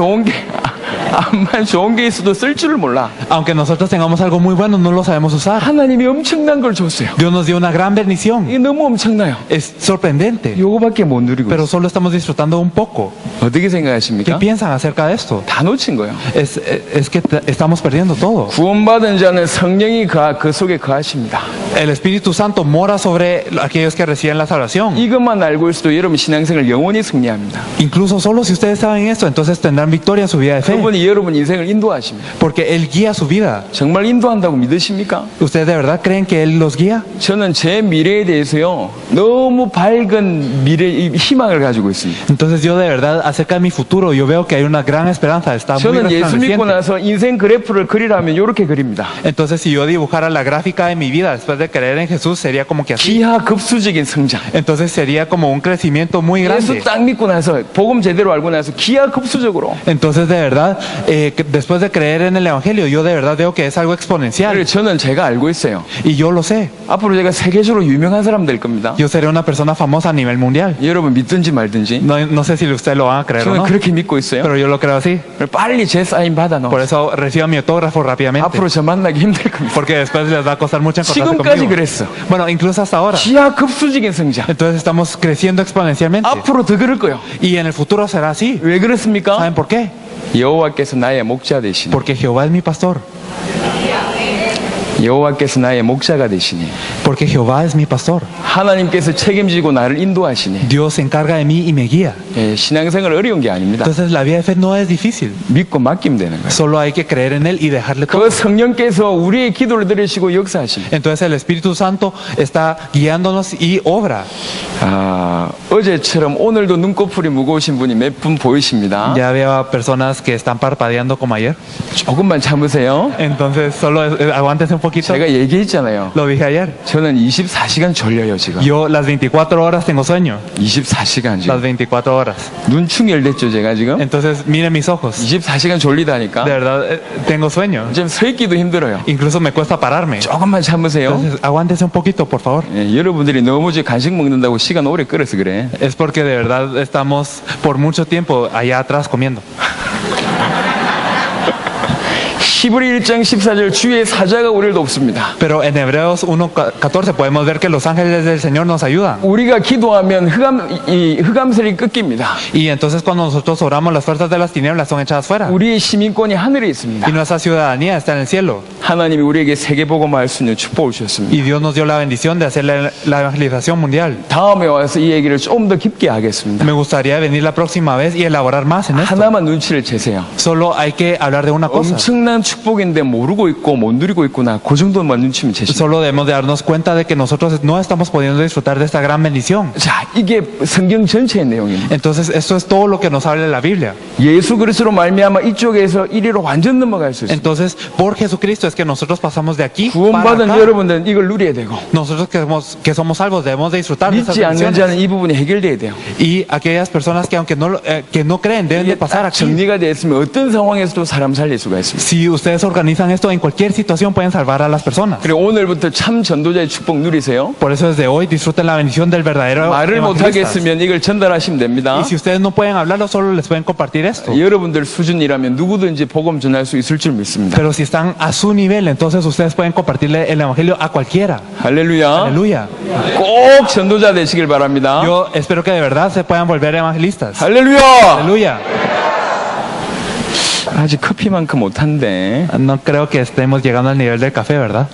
좋은 게 있어도 쓸 줄을 몰라. Aunque nosotros tengamos algo muy bueno, no lo sabemos usar. 하나님이 엄청난 걸 줬어요. Dios nos dio una gran bendición. 이게 너무 엄청나요. Es sorprendente, 요거밖에 못 누리고 pero 있어요. solo estamos disfrutando un poco. 어떻게 ¿Qué 생각하십니까? piensan acerca de esto? 다 놓친 거예요. Es que estamos perdiendo todo. 구원받은 자는 성령이 그 속에 거하십니다. El Espíritu Santo mora sobre aquellos que reciben la salvación. 이것만 알고 있어도 여러분 신앙생활 영원히 승리합니다. Incluso solo si ustedes saben esto, entonces tendrán victoria en su vida de fe. 그분이 여러분 인생을 인도하십니다. Porque Él guía su vida. 정말 인도한다고 믿으십니까? ¿Ustedes de verdad creen que Él los guía? 저는 제 미래에 대해서요 너무 밝은 미래 희망을 가지고 있습니다. Entonces yo de verdad acerca de mi futuro, yo veo que hay una gran esperanza, está muy 저는 예수 믿고 resplandeciente. 나서 인생 그래프를 그리라면 이렇게 그립니다. Entonces si yo dibujara la gráfica de mi vida después de de creer en Jesús sería como que así. 기하급수적인 성장. Entonces sería como un crecimiento muy 예수 grande. 딱 믿고 나서 복음 제대로 알고 나서 기하급수적으로. Entonces de verdad, después de creer en el Evangelio, yo de verdad veo que es algo exponencial. 그래서 저는 제가 알고 있어요. Y yo lo sé. 앞으로 제가 세계적으로 유명한 사람 될 겁니다. Yo seré una persona famosa a nivel mundial. 여러분 믿든지 말든지. No sé si ustedes lo van a creer o 저는 no, 그렇게 믿고 있어요. pero yo lo creo así. 빨리 제 사인 받아 Por 놓으세요. eso reciban mi autógrafo rápidamente. 앞으로 저 만나기 힘들 겁니다. Porque después les va a costar mucho encontrarse 지금까지 conmigo. 그랬어. Bueno, incluso hasta ahora. 기하급수적인 성장. Entonces estamos creciendo exponencialmente. 앞으로 더 그럴 거예요. Y en el futuro será así. 왜 그렇습니까? ¿Saben por qué? 여호와께서 나의 목자 되시니. Porque Jehová es mi pastor. 여호와께서 나의 목자가 되시니. Porque Jehová es mi pastor. 하나님께서 책임지고 나를 인도하시니. Dios se encarga de mí y me guía. 예, 신앙생활 어려운 게 아닙니다. Entonces la vida de fe no es difícil. 믿고 맡기면 되는 거예요. Solo hay que creer en Él y dejarle todo. 그 성령께서 우리의 기도를 들으시고 역사하십니다. Entonces el Espíritu Santo está guiándonos y obra. 아, 어제처럼 오늘도 눈꺼풀이 무거우신 분이 몇 분 보이십니다. Ya veo a personas que están parpadeando como ayer. 조금만 참으세요. Entonces solo aguántense un poquito. 제가 얘기했잖아요. Lo dije ayer. 저는 24시간 졸려요 지금. Yo las 24 horas tengo sueño. 24시간 Las 지금. 24 horas. 눈 충혈됐죠 제가 지금. Entonces miren mis ojos. 24시간 졸리다니까. De verdad tengo sueño. 지금 서 있기도 힘들어요. Incluso me cuesta pararme. 조금만 참으세요. Entonces aguántense un poquito, por favor. 예, 여러분들이 너무 이제 간식 먹는다고 시간 오래 끌어서 그래. Es porque de verdad estamos por mucho tiempo allá atrás comiendo. 히브리 1장 14절 주의 사자가 우리를 돕습니다. Pero en Hebreos 1:14 podemos ver que los ángeles del Señor nos ayudan. 우리가 기도하면 흑암설이 꺾입니다. Y entonces cuando nosotros oramos, las fuerzas de las tinieblas son echadas fuera. 우리의 시민권이 하늘에 있습니다. Y nuestra ciudadanía está en el cielo. 하나님이 우리에게 세계복음화 할 수 있는 축복을 주셨습니다. Y Dios nos dio la bendición de hacer la evangelización mundial. 다음에 와서 이 얘기를 좀 더 깊게 하겠습니다. Me gustaría venir la próxima vez y elaborar más en esto. 하나만 눈치를 채세요. Solo hay que hablar de una cosa. 엄청난 축복인데 모르고 있고 못 누리고 있구나. 그 정도만 눈치면 채십니다. Solo debemos de darnos cuenta de que nosotros no estamos pudiendo disfrutar de esta gran bendición. 자, 이게 성경 전체의 내용입니다. Entonces esto es todo lo que nos habla la Biblia. 예수 그리스도로 말미암아 이쪽에서 이리로 완전 넘어갈 수 있습니다. Entonces por Jesucristo es que nosotros pasamos de aquí para 구원받은 acá. 여러분들은 이걸 누려야 되고 Nosotros que somos salvos debemos de disfrutar de estas 믿지 않는 bendiciones. 자는 이 부분이 해결돼야 돼요. Y aquellas personas que aunque no creen deben de 이게 pasar 딱 aquí. 정리가 되어 있으면 어떤 상황에서도 사람 살릴 수가 있습니다. Si ustedes organizan esto en cualquier situación pueden salvar a las personas. 그리고 오늘부터 참 전도자의 축복 누리세요. Por eso desde hoy disfruten la bendición del verdadero 말을 못 evangelista. 하겠으면 이걸 전달하시면 됩니다. Y si ustedes no pueden hablarlo, solo les pueden compartir esto. 여러분들 수준이라면 누구든지 복음 전할 수 있을 줄 믿습니다. Pero si están a su nivel, entonces ustedes pueden compartirle el evangelio a cualquiera. 할렐루야. Aleluya. 꼭 전도자 되시길 바랍니다. Yo espero que de verdad se puedan volver evangelistas. 할렐루야. Aleluya. 아직 커피만큼 못한데. No creo que estemos llegando al nivel del café, ¿verdad?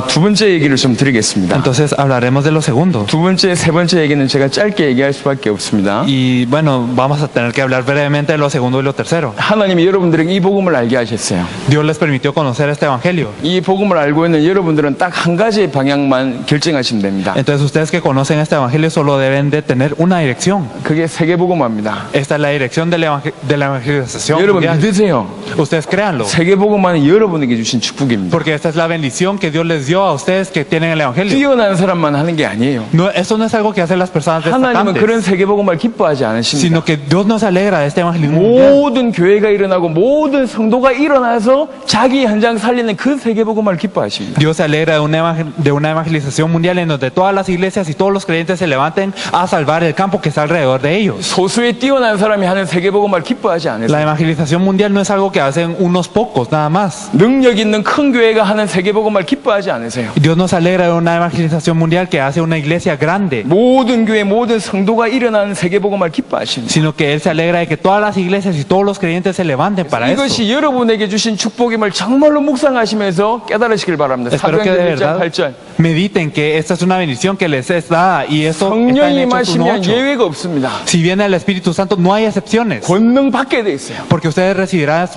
두 번째 얘기를 좀 드리겠습니다. Entonces hablaremos de lo segundo. 두 번째, 세 번째 얘기는 제가 짧게 얘기할 수밖에 없습니다. Y bueno, vamos a tener que hablar brevemente de lo segundo y lo tercero. 하나님이 여러분들에게 이 복음을 알게 하셨어요. Dios les permitió conocer este evangelio. 이 복음을 알고 있는 여러분들은 딱 한 가지 방향만 결정하시면 됩니다. Entonces ustedes que conocen este evangelio solo deben de tener una dirección. 그게 세계복음화입니다. Esta es la dirección de la evangelización 여러분 mundial. 믿으세요. Ustedes créanlo. 세계복음화는 여러분에게 주신 축복입니다. Porque esta es la bendición que Dios les dio a ustedes que tienen el evangelio. 뛰어난 사람만 하는 게 아니에요. No, eso no es algo que hacen las personas 하나님은 그런 destacantes, 세계복음화를 기뻐하지 않으십니다. sino que Dios nos alegra de este evangelismo mundial. 모든 교회가 일어나고 모든 성도가 일어나서 자기 현장 살리는 그 세계복음화를 기뻐하십니다. Dios se alegra de una evangelización mundial en donde todas las iglesias y todos los creyentes se levanten a salvar el campo que está alrededor de ellos. 소수의 뛰어난 사람이 하는 세계복음화를 기뻐하지 La 않으세요. evangelización mundial no es algo que hacen unos pocos nada más. 능력 있는 큰 교회가 하는 세계복음화를 기뻐하지 않으세요. Dios nos alegra de una evangelización mundial que hace una iglesia grande, 모든 교회 모든 성도가 일어나는 세계복음화를 기뻐하십니다. sino que Él se alegra de que todas las iglesias y todos los creyentes se levanten para esto. 이것이 여러분에게 주신 축복임을 정말로 묵상하시면서 깨달으시길 바랍니다. Espero que de 사도행전 1장 verdad 8절. mediten que esta es una bendición que les es dada y eso está en 성령이 Hechos 마시면 1:8. 예외가 없습니다. Si viene el Espíritu Santo no hay excepciones, 권능 받게 돼 있어요. porque ustedes recibirán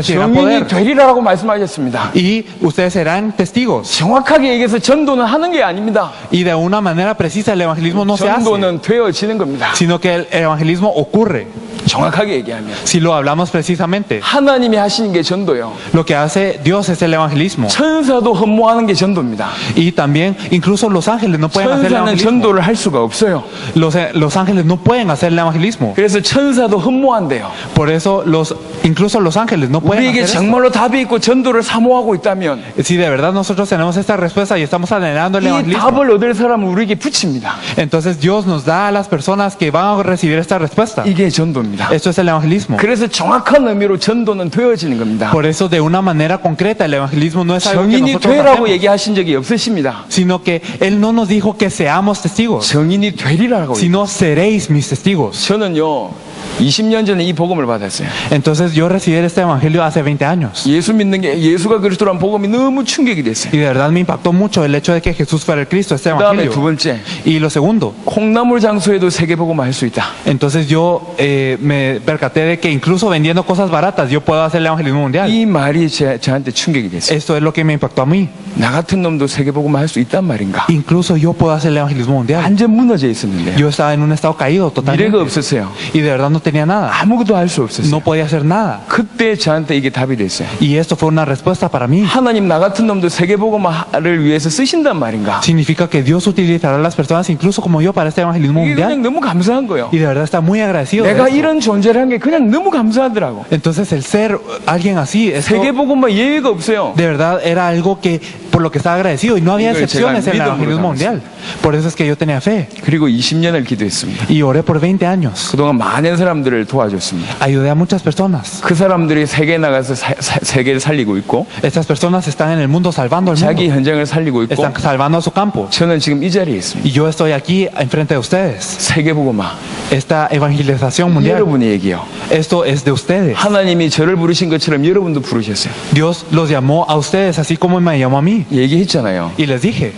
증인이 poder 되리라고 말씀하셨습니다. y ustedes serán testigos. 정확하게 얘기해서 전도는 하는 게 아닙니다. Y de una manera precisa el evangelismo no se hace, 전도는 되어지는 겁니다. sino que el evangelismo ocurre. 정확하게 얘기하면 Si lo hablamos precisamente, 하나님이 하시는 게 전도예요. lo que hace Dios es el evangelismo. 천사도 흠모하는 게 전도입니다. Y también, incluso los ángeles no pueden hacer el 천사는 evangelismo. 전도를 할 수가 없어요. Los ángeles no pueden hacer el evangelismo. 그래서 천사도 흠모한대요. Por eso, incluso los ángeles no pueden 우리에게 hacer esto. 정말로 답이 있고 전도를 사모하고 있다면 Si de verdad nosotros tenemos esta respuesta y estamos anhelando el 이 evangelismo, 답을 얻을 사람을 우리에게 붙입니다. entonces Dios nos da a las personas que van a recibir esta respuesta. 이게 전도입니다. Esto es el evangelismo. 그래서 정확한 의미로 전도는 되어지는 겁니다. Por eso, de una manera concreta, el evangelismo no es algo que 정인이 nosotros 되라고 hacemos, 얘기하신 적이 없으십니다. sino que Él no nos dijo que seamos testigos, 정인이 되리라고. sino seréis mis testigos. 저는요 20년 전에 이 복음을 받았어요. Entonces yo recibí este evangelio hace 20 años. 예수 믿는 게 예수가 그리스도라는 복음이 너무 충격이 됐어요. Y de verdad me impactó mucho el hecho de que Jesús fuera el Cristo, este 그다음에 두 evangelio. 번째, Y lo segundo, 콩나물 장소에도 세계복음 할 수 있다. entonces yo me percaté de que incluso vendiendo cosas baratas yo puedo hacer el evangelismo mundial. 이 말이 저한테 충격이 됐어요. Esto es lo que me impactó a mí. 나 같은 놈도 세계복음 할 수 있단 말인가? Incluso yo puedo hacer el evangelismo mundial. 완전 무너져 있었는데 Yo estaba en un estado caído 미래가 totalmente. 없었어요. Y de verdad no tenía nada. 아무것도 할 수 없었어요. No podía hacer nada. 그때 저한테 이게 답이 됐어요. Y esto fue una respuesta para mí. 하나님 나 같은 놈도 세계복음을 위해서 쓰신단 말인가? Significa que Dios utilizará a las personas incluso como yo para este evangelismo 이게 mundial. 그냥 너무 감사한 거예요. Y de verdad está muy agradecido de 내가 esto. 이런 존재라는 게 그냥 너무 감사하더라고. Entonces el ser alguien así, esto 세계복음만 예외가 없어요. de verdad era algo que por lo que estaba agradecido y no había 이걸 excepciones 제가 en el 믿음으로 evangelismo mundial. Por eso es que yo tenía fe 그리고 20년을 기도했습니다. y oré por 20 años. 그동안 많은 사람들을 도와줬습니다. Ayudé a muchas personas. 그 사람들이 세계에 나가서 세계를 살리고 있고 Estas personas están en el mundo salvando al 자기 mundo. 현장을 살리고 있고 Están salvando a su campo. 저는 지금 이 자리에 있습니다. Y yo estoy aquí enfrente de ustedes. 세계복음화 Esta evangelización mundial, 여러분의 얘기요. esto es de ustedes. 하나님이 저를 부르신 것처럼 여러분도 부르셨어요. Dios los llamó a ustedes así como me llamó a mí. 얘기했잖아요. Y les dije,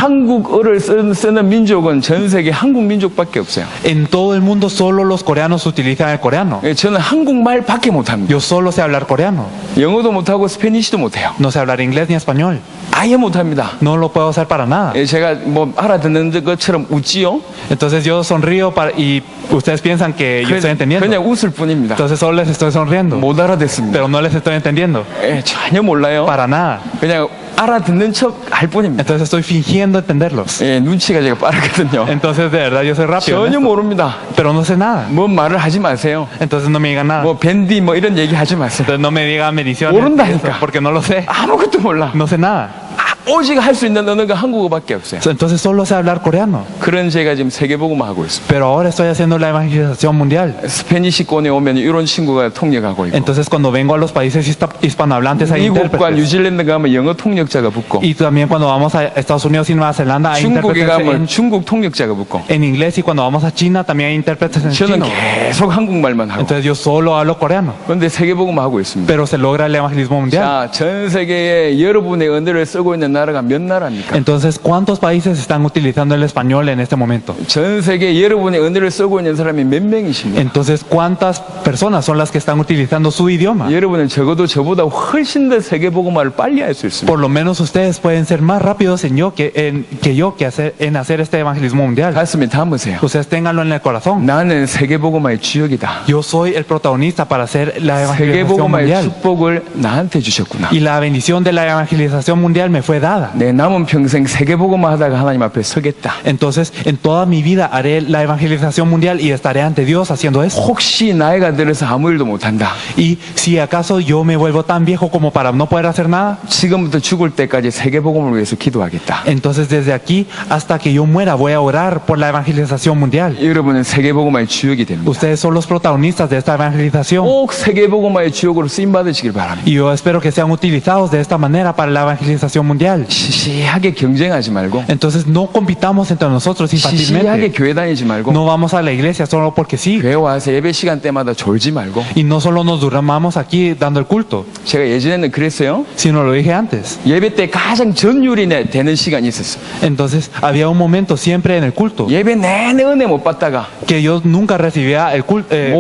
한국어를 쓰는 민족은 전 세계 한국 민족밖에 없어요. en todo el mundo solo los coreanos utilizan el coreano. 저는 한국말밖에 못합니다. Yo solo sé hablar coreano. 영어도 못하고 스페니쉬도 못해요. No sé hablar inglés ni español. 아예 못합니다. No lo puedo hacer para nada. 제가 뭐 알아듣는 것처럼 웃지요? Entonces yo sonrío y ustedes piensan que yo estoy entendiendo. 그냥 웃을 뿐입니다. Entonces solo les estoy sonriendo. 못 알아듣습니다. Pero no les estoy entendiendo. 전혀 몰라요. Para nada. 그냥 알아듣는 척 할 뿐입니다. Entonces estoy fingiendo entenderlos. 눈치가 제가 빠르거든요. Entonces de verdad yo soy rápido. en 전혀 esto. 모릅니다. Pero no sé nada. 뭐 말을 하지 마세요. Entonces no me digan nada. 뭐 밴디 뭐 이런 얘기 하지 마세요. Entonces no me digan bendiciones. 모른다니까. eso, Porque no lo sé. 아무것도 몰라. No sé nada. 오직 할 수 있는 언어가 한국어밖에 없어요. Entonces solo sé hablar coreano. 그런 제가 지금 세계복음 하고 있습니다. Pero ahora estoy haciendo la evangelización mundial. 스페니시권에 오면 이런 친구가 통역하고 있고 Entonces cuando vengo a los países hispanohablantes hay 미국과 intérpretes. 뉴질랜드 가면 영어 통역자가 붙고 Y también cuando vamos a Estados Unidos y Nueva Zelanda hay 중국에 intérpretes 가면 중국 통역자가 붙고 en inglés y cuando vamos a China también hay intérpretes en 저는 chino. 계속 한국말만 하고 Entonces yo solo hablo coreano. 그런데 세계복음 하고 있습니다. Pero se logra el evangelismo mundial. 자, 전 세계에 여러분의 언어를 쓰고 있는 나라가 몇 나라입니까? Entonces, ¿cuántos países están utilizando el español en este momento? 전 세계에 여러분의 언어를 쓰고 있는 사람이 몇 명이십니까? Entonces, ¿cuántas personas son las que están utilizando su idioma? 여러분은 적어도 저보다 훨씬 더 세계복음화를 빨리 할 수 있습니다. Por lo menos ustedes pueden ser más rápidos en hacer este evangelismo mundial. 가슴에 담으세요. Ustedes ténganlo en el corazón. 나는 세계복음화의 주역이다. Yo soy el protagonista para hacer la evangelización 세계복음화의 mundial. 축복을 나한테 주셨구나. Y la bendición de la evangelización mundial me fue dada. 내 남은 평생 세계복음화 하다가 하나님 앞에 서겠다. Entonces, en toda mi vida haré la evangelización mundial y estaré ante Dios haciendo eso. 혹시 나이가 들어서 아무 일도 못한다. Y si acaso yo me vuelvo tan viejo como para no poder hacer nada, 지금부터 죽을 때까지 세계복음을 위해서 기도하겠다. entonces desde aquí hasta que yo muera voy a orar por la evangelización mundial. 여러분은 세계복음화의 주역이 됩니다. Ustedes son los protagonistas de esta evangelización. 꼭 세계복음화의 주역으로 쓰임 받으시길 바랍니다. Y yo espero que sean utilizados de esta manera para la evangelización mundial. 시시하게 경쟁하지 말고 Entonces no compitamos entre nosotros 시시하게 infantilmente. 교회 다니지 말고 No vamos a la iglesia solo porque sí. 교회 와서 예배 시간 때마다 졸지 말고 Y no solo nos durmamos aquí dando el culto, 제가 예전에는 그랬어요. sino lo dije antes. 예배 때 가장 전율이 되는 시간이 있었어요. Entonces había un momento siempre en el culto 예배 내내 은혜 못 받다가 que yo nunca recibía el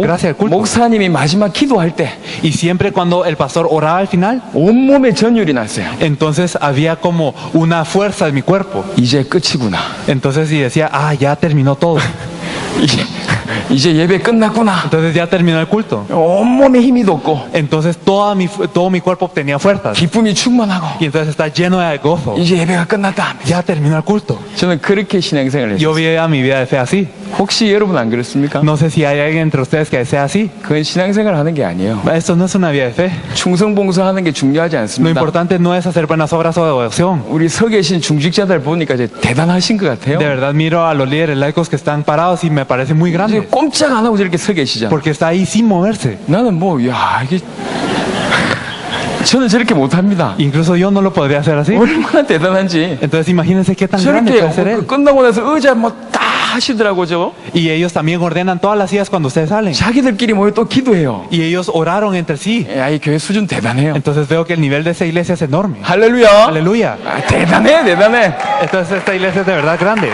gracia del culto. 목사님이 마지막 기도할 때 Y siempre cuando el pastor oraba al final, 온몸에 전율이 났어요. entonces había como una fuerza en mi cuerpo. 이제 끝이구나. Entonces y decía, ya terminó todo. 이제 예배 끝났구나. Entonces ya terminó el culto. 온몸에 힘이 돋고 Entonces todo mi cuerpo tenía fuerzas. 기쁨이 충만하고 Y entonces está lleno de gozo. 이제 예배가 끝났다. Ya terminó el culto. 저는 그렇게 신앙생활을 Yo 했어요. vivía mi vida de fe así. 혹시 여러분 안 그렇습니까? No sé si hay alguien entre ustedes que sea así. 그건 신앙생활 하는 게 아니에요. Esto no es una vida de fe. 충성봉사하는 게 중요하지 Lo 않습니다. importante no es hacer buenas obras o devoción. 우리 서 계신 중직자들 보니까 이제 대단하신 것 같아요. De verdad miro a los líderes laicos que están parados y me parece muy 이제 grande. 꼼짝 안 하고 저렇게 서 계시잖아. Porque está ahí sin moverse. 나는 뭐, 야, 이게. 저는 저렇게 못합니다. Incluso yo no lo podría hacer así. 얼마나 대단한지. Entonces imagínense qué tan grande 저렇게 puede ser él. 끝나고 나서 의자 뭐다 하시더라고, 저. Y ellos también ordenan todas las sillas cuando ustedes salen. 자기들끼리 모여 또 기도해요. Y ellos oraron entre sí. 야, 이 교회 수준 대단해요. Entonces veo que el nivel de esa iglesia es enorme. 할렐루야. Aleluya. 아, 대단해, 대단해. Entonces esta iglesia es de verdad grande.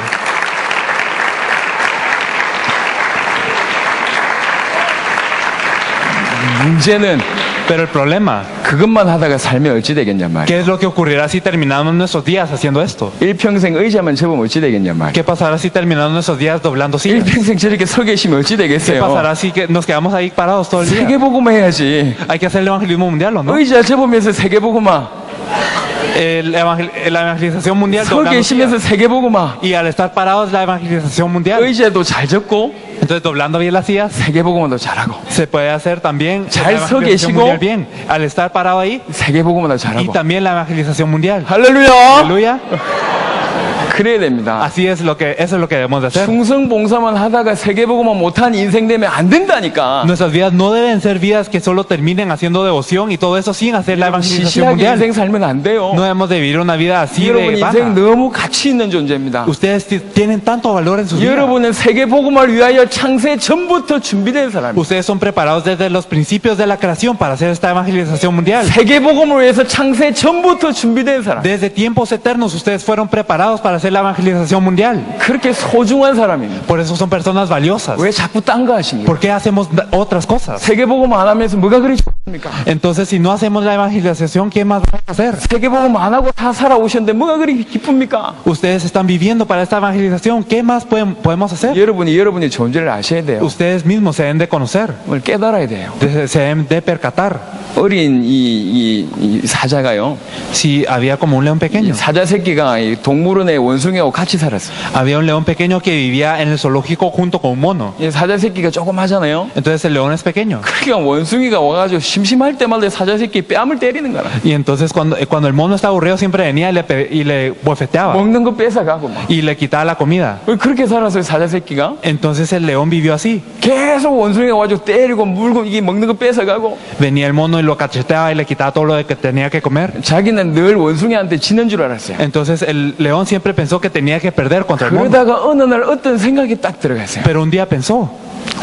문제는 Pero el problema, 그것만 하다가 살면 어찌 되겠냔 말이야. ¿qué es lo que ocurrirá si terminamos nuestros días haciendo esto? 일평생 의자만 접으면 어찌 되겠냔 말이야. ¿Qué pasará si terminamos nuestros días doblando sillas? 일평생 저렇게 서 계시면 어찌 ¿Qué 되겠어요? pasará si nos quedamos ahí parados todo el día? 세계복음화 해야지. Hay que hacer el evangelismo mundial, ¿o no? 의자 접으면서 세계복음화, La evangelización mundial 서 doblando 계시면서 sillas. 세계복음화. Y al estar parados la evangelización mundial. 의자도 잘 접고 Entonces doblando bien las sillas 세계복음화도 잘하고 se puede hacer también 잘 la 서 evangelización 계시고 mundial bien. Al estar parado ahí 세계복음화도 y 잘하고. también la evangelización mundial. 할렐루야. Aleluya. 그래야 됩니다. Así es eso es lo que debemos de hacer. 충성봉사만 하다가 세계복음화 못한 인생 되면 안 된다니까. Nuestras vidas no deben ser vidas que solo terminen haciendo devoción y todo eso sin hacer la evangelización 시시하게 mundial. 인생 살면 안 돼요. No debemos de vivir una vida así 여러분 de 인생 vana. 너무 가치 있는 존재입니다. Ustedes tienen tanto valor en su vida. 여러분은 세계복음화를 위하여 창세 전부터 준비된 사람입니다. Ustedes son preparados desde los principios de la creación para hacer esta evangelización mundial. 세계복음을 위해서 창세 전부터 준비된 사람. Desde tiempos eternos ustedes fueron preparados para hacer la evangelización mundial. 그렇게 소중한 사람입니다. Por eso son personas valiosas. 왜 자꾸 딴 거 하십니까? ¿Por qué hacemos otras cosas? 세계복음 안 하면서 뭐가 그리 좋습니까? Entonces, si no hacemos la evangelización, ¿qué más vamos a hacer? 세계복음 안 하고 다 살아오셨는데 뭐가 그리 기쁩니까? Ustedes están viviendo para esta evangelización. ¿Qué más podemos hacer? 여러분이 존재를 아셔야 돼요. Ustedes mismos se deben de conocer, 뭘 깨달아야 돼요. se deben de percatar. 어린 이 사자가요. Si había como un león 이 pequeño, 사자 새끼가 이 동물원의 원숭이하고 같이 살았어. había un león pequeño que vivía en el zoológico junto con un mono. 이 사자 새끼가 조그마잖아요. Entonces el león es pequeño. 그러니까 원숭이가 와가지고 심심할 때마다 사자 새끼 뺨을 때리는 거라. Y entonces cuando el mono está aburrido siempre venía y le bofeteaba 먹는 거 뺏어가고 막. y le quitaba la comida. 왜 그렇게 살았어요 사자 새끼가? Entonces el león vivió así. 계속 원숭이가 와가지고 때리고 물고 이게 먹는 거 뺏어가고. Venía el mono y lo cacheteaba y le quitaba todo lo que tenía que comer. 자기는 늘 원숭이한테 지는 줄 알았어요. Entonces el león siempre pensó que tenía que perder contra el mono. 그러다가 어느 날 어떤 생각이 딱 들어갔어요. Pero un día pensó.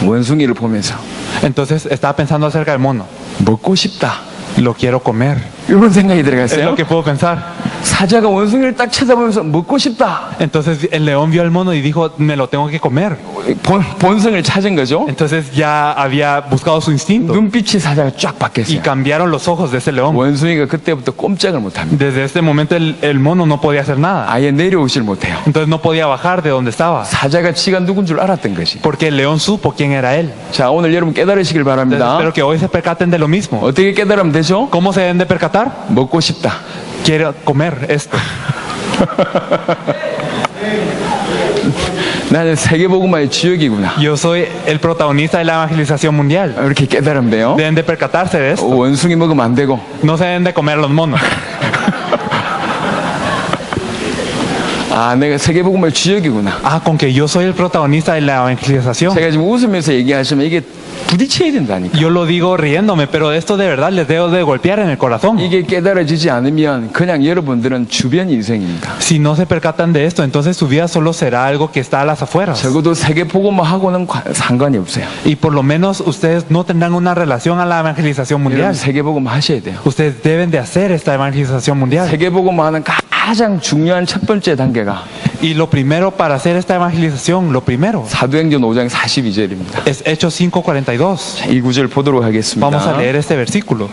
원숭이를 보면서 Entonces estaba pensando acerca del mono. 먹고 싶다. Lo quiero comer. 이런 생각이 Es 들어갔어요. lo que puedo pensar. 사자가 원숭이를 딱 쳐다보면서 먹고 싶다. Entonces el león vio al mono y dijo, me lo tengo que comer. 본성을 찾은 거죠. Entonces ya había buscado su instinto. 눈빛이 사자가 쫙 Y 바뀌었어요. cambiaron los ojos de ese león. 원숭이가 그때부터 꼼짝을 못합니다. Desde este momento el mono no podía hacer nada. 아예 내려오질 못해요. Entonces no podía bajar de donde estaba. 사자가 지가 누군 줄 알았던 것이. Porque el león supo quién era él. 자, 오늘 여러분 깨달으시길 Entonces, 바랍니다. espero que hoy se percaten de lo mismo. 어떻게 깨달으면 되죠? ¿Cómo se deben de percatar? 먹고 싶다. Quiero comer esto. 나는 세계복음화의 주역이구나. Yo soy el protagonista de la evangelización mundial. 이렇게 깨달으면 돼요. Deben de percatarse de esto. 원숭이 먹으면 안 되고. No se deben de comer los monos. 아, 내가 세계복음화의 주역이구나. Ah, con que yo soy el protagonista de la evangelización. 제가 지금 웃으면서 얘기하시면 이게 부딪혀야 된다니까. Yo lo digo riéndome, pero esto de verdad les debo de golpear en el corazón. 이게 깨달아지지 않으면 그냥 여러분들은 주변 인생입니다. Si no se percatan de esto, entonces su vida solo será algo que está a las afueras. 적어도 세계복음화하고는 상관이 없어요. Y por lo menos ustedes no tendrán una relación a la evangelización 여러분 mundial. 세계복음화 하셔야 돼요. Ustedes deben de hacer esta evangelización mundial. 세계복음화는 가장 중요한 첫 번째 단계가 Y lo primero para hacer esta evangelización, lo primero, 사도행전 5장 42절입니다. es Hechos 5:42. 이 구절 보도록 하겠습니다. Vamos a leer este versículo.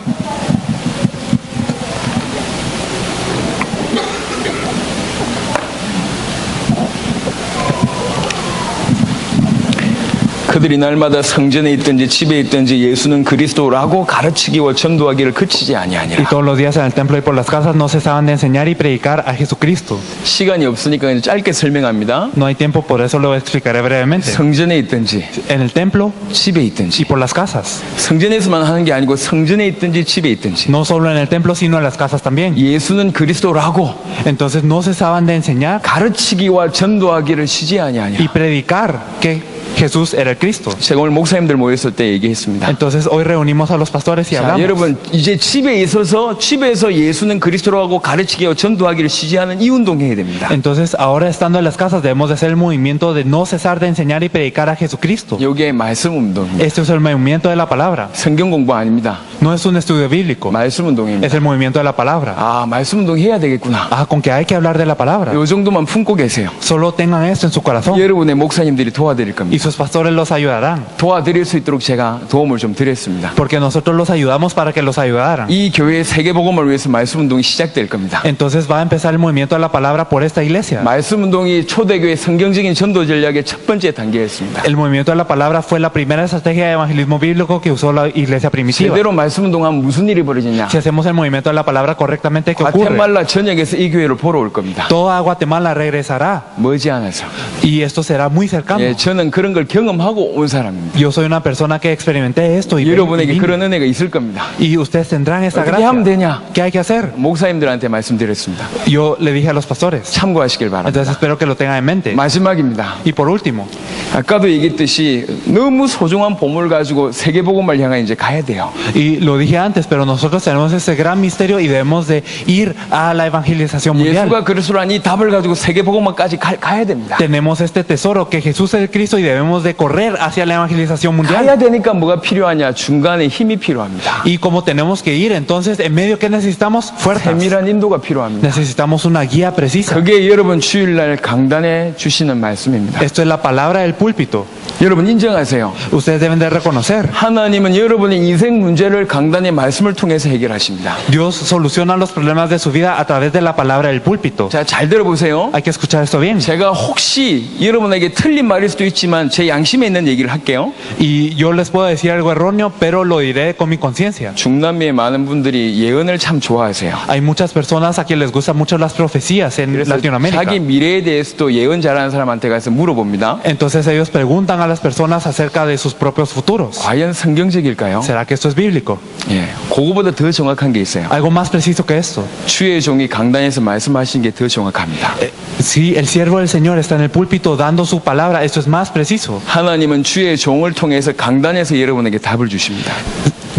그들이 날마다 성전에 있든지 집에 있든지 예수는 그리스도라고 가르치기와 전도하기를 그치지 Y 아니하니라. todos los días en el templo y por las casas no cesaban de enseñar y predicar a Jesucristo. 시간이 없으니까 그냥 짧게 설명합니다. No hay tiempo, por eso lo explicaré brevemente. 성전에 있든지 En el templo 집에 y 있든지, por las casas. 성전에서만 하는 게 아니고 성전에 있든지 집에 있든지 No solo en el templo, sino en las casas también. 예수는 그리스도라고 Entonces no cesaban de enseñar 가르치기와 전도하기를 쉬지 아니하니라. y predicar que Jesús era el Cristo. 제가 오늘 목사님들 모였을 때 얘기했습니다. Entonces hoy reunimos a los pastores y 자, hablamos. 여러분 이제 집에 있어서 집에서 예수는 그리스도라고 가르치기와 전도하기를 쉬지 않은 이 운동해야 됩니다. Entonces ahora estando en las casas debemos de hacer el movimiento de no cesar de enseñar y predicar a Jesucristo. 이게 말씀 운동입니다. Este es el movimiento de la palabra. 성경 공부 아닙니다. No es un estudio bíblico, 말씀 운동입니다. es el movimiento de la palabra. 아, 말씀 운동 해야 되겠구나. Ah, con que hay que hablar de la palabra. 요 정도만 품고 계세요. Solo tengan esto en su corazón 여러분의 목사님들이 도와드릴 y 겁니다. sus pastores los ayudarán. 도와드릴 수 있도록 제가 도움을 좀 드렸습니다. Porque nosotros los ayudamos para que los ayudaran. 이 교회의 세계복음을 위해서 말씀 운동이 시작될 겁니다. Entonces va a empezar el movimiento de la palabra por esta iglesia. 말씀 운동이 초대교회 성경적인 전도 전략의 첫 번째 단계였습니다. El movimiento de la palabra fue la primera estrategia de evangelismo bíblico que usó la iglesia primitiva. 제대로 말씀 운동하면 무슨 일이 벌어지냐? Si hacemos el movimiento de la palabra correctamente, ¿qué ocurre? 과테말라 전역에서 이 교회를 보러 올 겁니다. Toda Guatemala regresará 머지않아서. y esto será muy cercano. 예, 저는 그런 걸 경험하고 온 사람입니다. Yo soy una persona que experimenté esto y 여러분에게 vine. 그런 은혜가 있을 겁니다. Y ustedes tendrán esta 어떻게 하면 gracia. 되냐? ¿Qué hay que hacer? 목사님들한테 말씀드렸습니다. Yo le dije a los pastores. 참고하시길 바랍니다. Entonces espero que lo tengan en mente. 마지막입니다. Y por último, 아까도 얘기했듯이 너무 소중한 보물 가지고 세계복음을 향해 이제 가야 돼요. y lo dije antes, pero nosotros tenemos ese gran misterio y debemos de ir a la evangelización mundial. 예수가 그리스도라는 이 답을 가지고 세계복음까지 가야 됩니다. Tenemos este tesoro que Jesús es el Cristo y debemos de correr hacia la evangelización mundial. 가야 되니까 뭐가 필요하냐? 중간에 힘이 필요합니다. Y como tenemos que ir, entonces en medio que necesitamos fuerzas. 세밀한 인도가 필요합니다. Necesitamos una guía precisa. 그게 여러분 주일날 강단에 주시는 말씀입니다. Esto es la palabra del púlpito. 여러분 인정하세요. Ustedes deben de reconocer. 하나님은 여러분의 인생 문제를 강단의 말씀을 통해서 해결하십니다. Dios soluciona los problemas de su vida a través de la palabra del púlpito. 자, 잘 들어보세요. Hay que escuchar esto bien. 제가 혹시 여러분에게 틀린 말일 수도 있지만 제 양심에 있는 얘기를 할게요. Y yo les puedo decir algo erróneo, pero lo diré con mi conciencia. 중남미의 많은 분들이 예언을 참 좋아하세요. Hay muchas personas a quien les gustan mucho las profecías en 그래서 Latinoamérica. 자기 미래에 대해서도 예언 잘하는 사람한테 가서 물어봅니다. Entonces ellos preguntan a las personas acerca de sus propios futuros. 과연 성경적일까요? ¿Será que esto es bíblico? 예, 그거보다 더 정확한 게 있어요. Algo más preciso que esto. 주의 종이 강단에서 말씀하신 게 더 정확합니다. Si el siervo del Señor está en el púlpito dando su palabra, esto es más preciso. 하나님은 주의 종을 통해서 강단에서 여러분에게 답을 주십니다.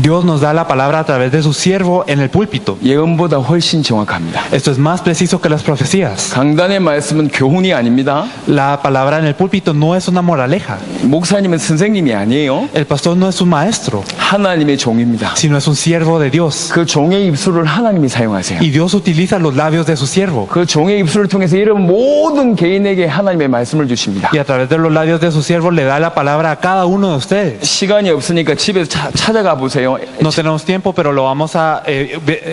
Dios nos da la palabra a través de su siervo en el púlpito. 예언보다 훨씬 정확합니다. Esto es más preciso que las profecías. 강단의 말씀은 교훈이 아닙니다. La palabra en el púlpito no es una moraleja. 목사님은 선생님이 아니에요. El pastor no es un maestro, 하나님의 종입니다. sino es un siervo de Dios. 그 종의 입술을 하나님이 사용하세요. Y Dios utiliza los labios de su siervo. 그 종의 입술을 통해서 여러분 모든 개인에게 하나님의 말씀을 주십니다. Y a través de los labios de su siervo le da la palabra a cada uno de ustedes. 시간이 없으니까 집에서 찾아가 보세요. No tenemos tiempo, pero lo vamos a